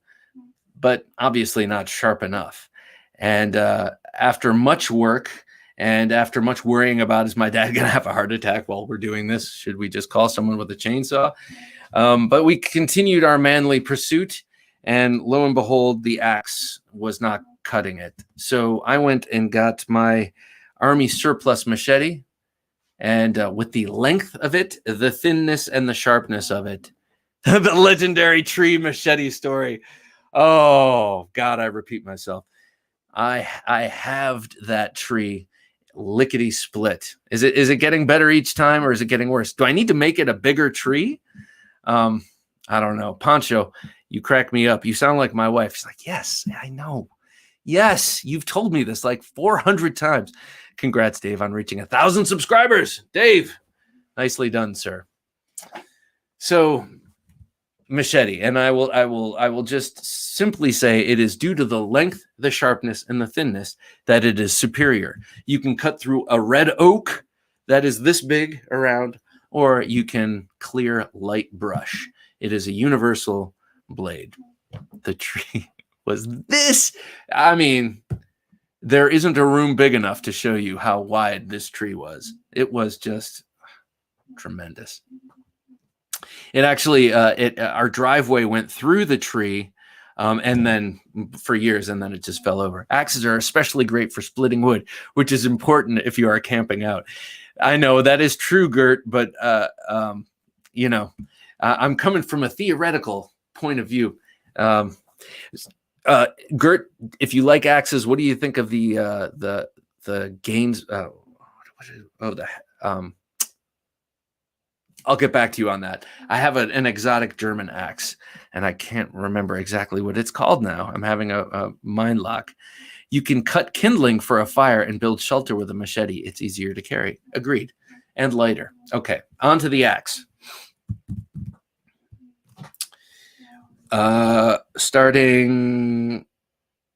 but obviously not sharp enough. And after much work and after much worrying about, is my dad going to have a heart attack while we're doing this? Should we just call someone with a chainsaw? But we continued our manly pursuit, and lo and behold, the axe was not cutting it. So I went and got my Army surplus machete, and with the length of it, the thinness and the sharpness of it, the legendary tree machete story. Oh, God, I repeat myself. I halved that tree lickety split. Is it getting better each time, or is it getting worse? Do I need to make it a bigger tree? I don't know. Pancho, you crack me up. You sound like my wife. She's like, yes, I know. Yes, you've told me this like 400 times. Congrats, Dave, on reaching 1,000 subscribers. Dave, nicely done, sir. So, machete, and I will just simply say it is due to the length, the sharpness, and the thinness that it is superior. You can cut through a red oak that is this big around, or you can clear light brush. It is a universal blade. The tree was this. I mean, there isn't a room big enough to show you how wide this tree was. It was just tremendous. It actually, our driveway went through the tree, and then for years, and then it just fell over. Axes are especially great for splitting wood, which is important if you are camping out. I know that is true, Gert, but you know, I'm coming from a theoretical point of view. Gert, if you like axes, what do you think of the gains? I'll get back to you on that. I have an exotic German axe, and I can't remember exactly what it's called now. I'm having a mind lock. You can cut kindling for a fire and build shelter with a machete. It's easier to carry. Agreed. And lighter. Okay, on to the axe. Starting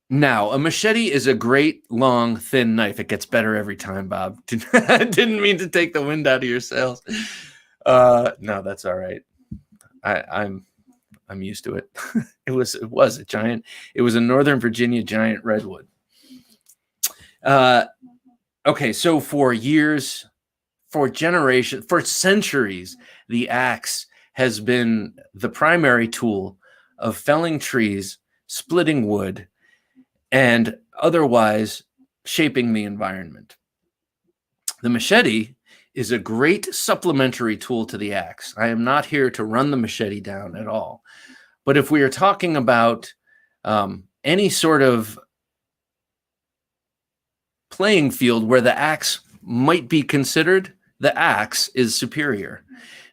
now, a machete is a great, long, thin knife. It gets better every time, Bob. Didn't mean to take the wind out of your sails. No, that's all right. I'm used to it. It was a giant. It was a Northern Virginia giant redwood. Okay, so for years, for generations, for centuries, the axe has been the primary tool of felling trees, splitting wood, and otherwise shaping the environment. The machete is a great supplementary tool to the axe. I am not here to run the machete down at all. But if we are talking about any sort of playing field where the axe might be considered, the axe is superior.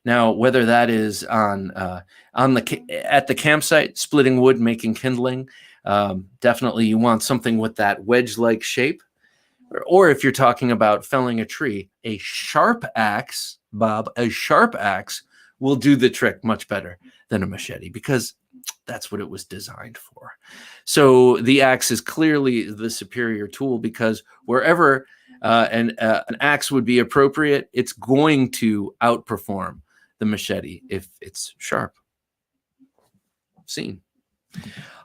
Now, whether that is at the campsite, splitting wood, making kindling, definitely you want something with that wedge-like shape. Or if you're talking about felling a tree, a sharp axe, Bob, a sharp axe will do the trick much better than a machete, because that's what it was designed for. So the axe is clearly the superior tool, because wherever an axe would be appropriate, it's going to outperform the machete if it's sharp. Seen.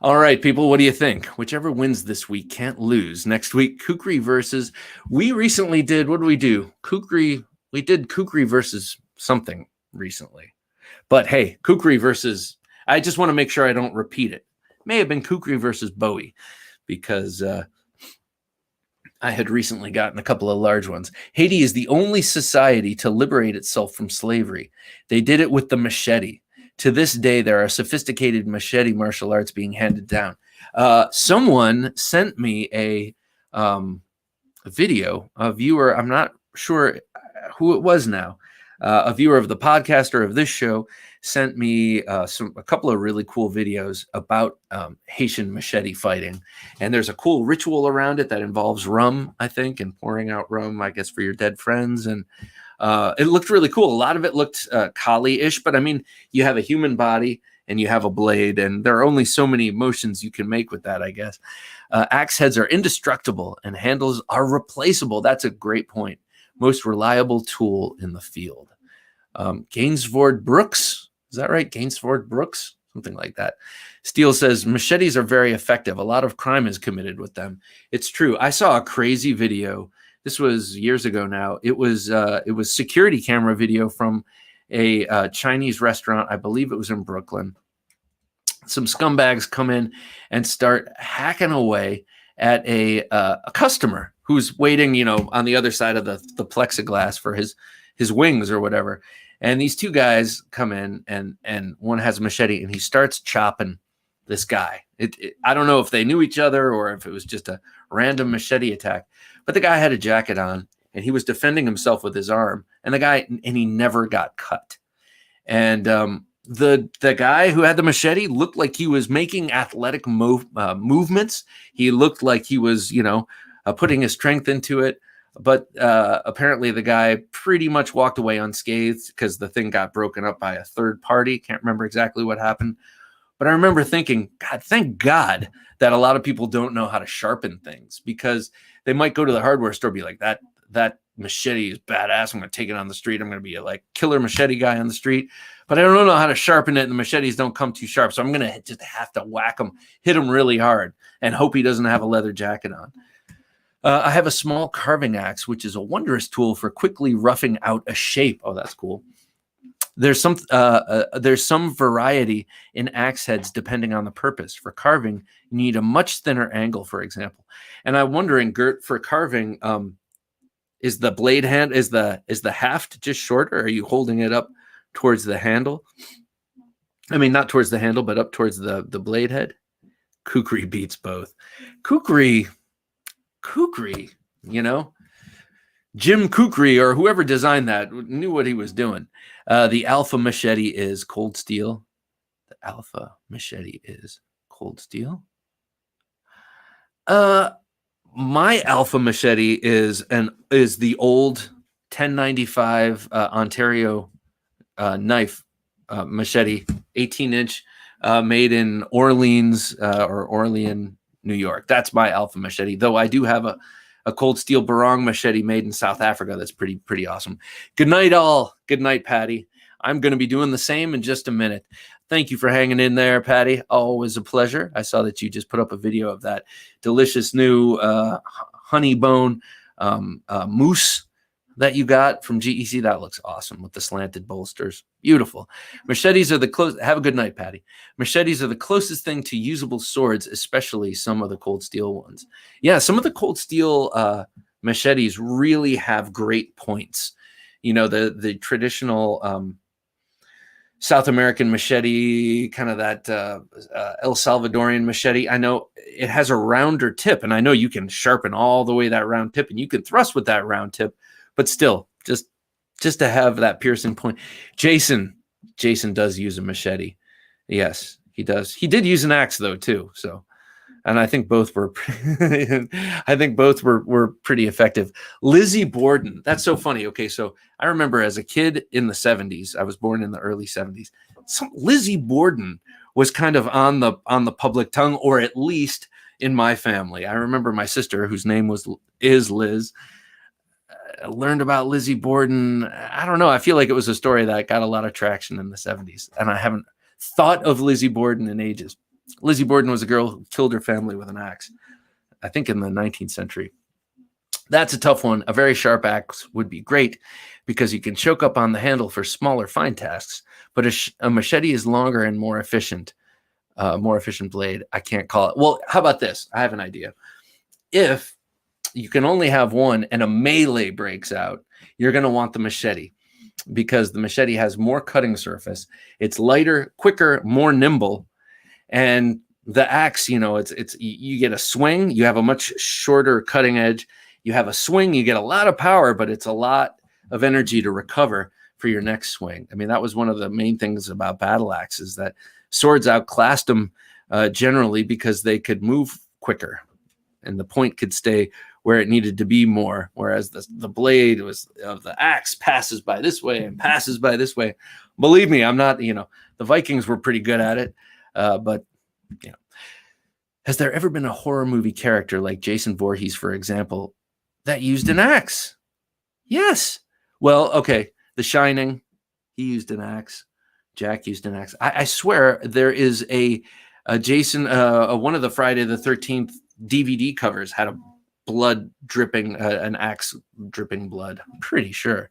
All right, people, what do you think? Whichever wins this week can't lose. Next week, Kukri versus... We recently did... What did we do? Kukri... We did Kukri versus something recently. But hey, Kukri versus... I just want to make sure I don't repeat it. May have been Kukri versus Bowie, because I had recently gotten a couple of large ones. Haiti is the only society to liberate itself from slavery. They did it with the machete. To this day, there are sophisticated machete martial arts being handed down. Someone sent me a video, a viewer, I'm not sure who it was now, a viewer of the podcast or of this show sent me a couple of really cool videos about Haitian machete fighting. And there's a cool ritual around it that involves rum, I think, and pouring out rum, I guess, for your dead friends. And it looked really cool. A lot of it looked Kali-ish, but I mean, you have a human body and you have a blade, and there are only so many motions you can make with that, I guess. Axe heads are indestructible and handles are replaceable. That's a great point. Most reliable tool in the field. Gainsford Brooks, is that right? Gainsford Brooks, something like that. Steele says machetes are very effective. A lot of crime is committed with them. It's true. I saw a crazy video. This was years ago now. It was security camera video from a Chinese restaurant. I believe it was in Brooklyn. Some scumbags come in and start hacking away at a customer who's waiting, on the other side of the plexiglass for his wings or whatever. And these two guys come in and one has a machete and he starts chopping this guy. I don't know if they knew each other or if it was just a random machete attack, but the guy had a jacket on and he was defending himself with his arm, and he never got cut. And the guy who had the machete looked like he was making athletic movements. He looked like he was, putting his strength into it. But apparently the guy pretty much walked away unscathed because the thing got broken up by a third party. Can't remember exactly what happened. But I remember thinking, God, thank God that a lot of people don't know how to sharpen things, because they might go to the hardware store and be like, that machete is badass. I'm going to take it on the street. I'm going to be a killer machete guy on the street. But I don't know how to sharpen it, and the machetes don't come too sharp. So I'm going to just have to whack him, hit him really hard, and hope he doesn't have a leather jacket on. I have a small carving axe, which is a wondrous tool for quickly roughing out a shape. Oh, that's cool. There's some variety in axe heads depending on the purpose. For carving, you need a much thinner angle, for example. And I'm wondering, Gert, for carving, is the blade hand, is the haft just shorter? Or are you holding it up towards the handle? I mean, not towards the handle, but up towards the blade head. Kukri beats both. Kukri, Jim Kukri or whoever designed that knew what he was doing. The Alpha machete is cold steel. The Alpha machete is cold steel. My Alpha machete is the old 1095 Ontario knife machete, 18-inch, made in Orleans or Orleans, New York. That's my Alpha machete, though I do have a cold steel barong machete made in South Africa that's pretty awesome. Good night, all. Good night, Patty. I'm going to be doing the same in just a minute. Thank you for hanging in there, Patty. Always a pleasure. I saw that you just put up a video of that delicious new honey bone moose that you got from GEC. That looks awesome with the slanted bolsters. Beautiful. Machetes are the close. Have a good night, Patty. Machetes are the closest thing to usable swords, especially some of the cold steel ones. Yeah, some of the cold steel machetes really have great points. The traditional South American machete, kind of that El Salvadorian machete. I know it has a rounder tip, and I know you can sharpen all the way that round tip, and you can thrust with that round tip. But still, just to have that piercing point. Jason does use a machete. Yes, he does. He did use an axe though too. So, and I think both were. were pretty effective. Lizzie Borden. That's so funny. Okay, so I remember as a kid in the 70s. I was born in the early 70s. Lizzie Borden was kind of on the public tongue, or at least in my family. I remember my sister, whose name is Liz. Learned about Lizzie Borden. I don't know. I feel like it was a story that got a lot of traction in the 70s, and I haven't thought of Lizzie Borden in ages. Lizzie Borden was a girl who killed her family with an axe, I think in the 19th century. That's a tough one. A very sharp axe would be great because you can choke up on the handle for smaller, fine tasks, but a machete is longer and more efficient blade. I can't call it. Well, how about this? I have an idea. If you can only have one and a melee breaks out, you're going to want the machete, because the machete has more cutting surface. It's lighter, quicker, more nimble. And the axe, it's you get a swing, you have a much shorter cutting edge. You have a swing, you get a lot of power, but it's a lot of energy to recover for your next swing. I mean, that was one of the main things about battle axes, that swords outclassed them generally because they could move quicker and the point could stay where it needed to be more, whereas the blade of the axe passes by this way and passes by this way. Believe me, I'm not, the Vikings were pretty good at it, but, has there ever been a horror movie character like Jason Voorhees, for example, that used an axe? Yes. Well, okay, The Shining, he used an axe. Jack used an axe. I swear there is a Jason, one of the Friday the 13th DVD covers had a blood dripping, an axe dripping blood. I'm pretty sure.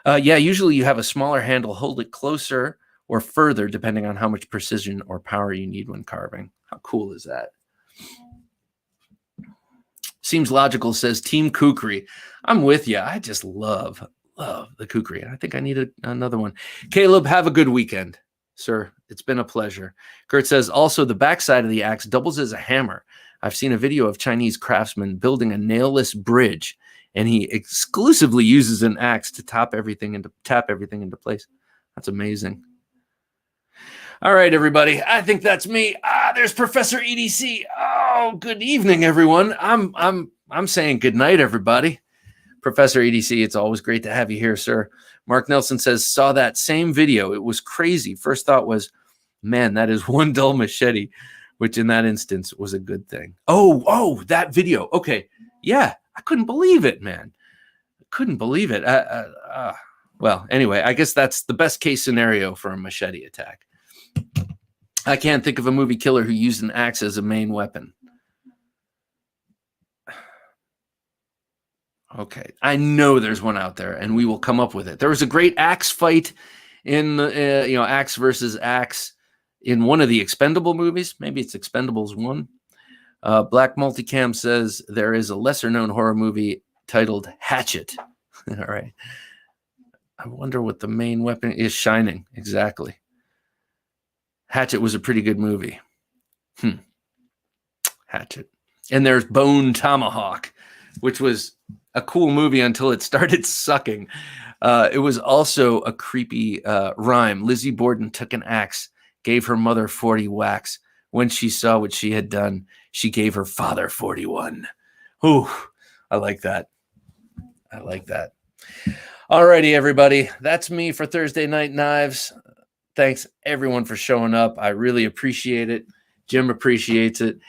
Yeah, usually you have a smaller handle. Hold it closer or further, depending on how much precision or power you need when carving. How cool is that? Seems logical, says Team Kukri. I'm with you. I just love the Kukri. I think I need another one. Caleb, have a good weekend, sir. It's been a pleasure. Kurt says, also, the backside of the axe doubles as a hammer. I've seen a video of Chinese craftsmen building a nailless bridge, and he exclusively uses an axe to tap everything into place. That's amazing. All right, everybody. I think that's me. There's Professor EDC. Oh, good evening, everyone. I'm saying good night, everybody. Professor EDC, it's always great to have you here, sir. Mark Nelson says, saw that same video. It was crazy. First thought was, man, that is one dull machete, which in that instance was a good thing. Oh, that video. Okay. Yeah, I couldn't believe it, man. I couldn't believe it. Well, anyway, I guess that's the best case scenario for a machete attack. I can't think of a movie killer who used an axe as a main weapon. Okay, I know there's one out there, and we will come up with it. There was a great axe fight in the, axe versus axe in one of the Expendable movies. Maybe it's Expendables 1. Black Multicam says there is a lesser-known horror movie titled Hatchet. All right. I wonder what the main weapon is. Shining, exactly. Hatchet was a pretty good movie. Hatchet. And there's Bone Tomahawk, which was a cool movie until it started sucking. It was also a creepy rhyme. Lizzie Borden took an axe, gave her mother 40 whacks. When she saw what she had done, she gave her father 41. Ooh, I like that. I like that. All righty, everybody. That's me for Thursday Night Knives. Thanks, everyone, for showing up. I really appreciate it. Jim appreciates it.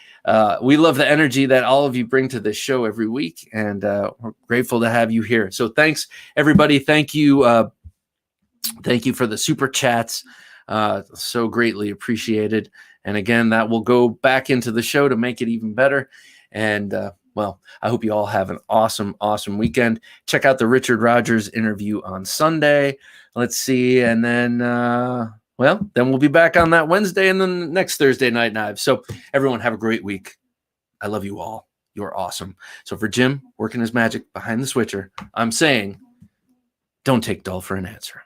We love the energy that all of you bring to this show every week, and we're grateful to have you here. So thanks, everybody. Thank you. Thank you for the super chats. So greatly appreciated. And again, that will go back into the show to make it even better. And well, I hope you all have an awesome, awesome weekend. Check out the Richard Rogers interview on Sunday. Let's see. And then, then we'll be back on that Wednesday and then next Thursday Night Knives. So everyone have a great week. I love you all. You're awesome. So for Jim working his magic behind the switcher, I'm saying, don't take dull for an answer.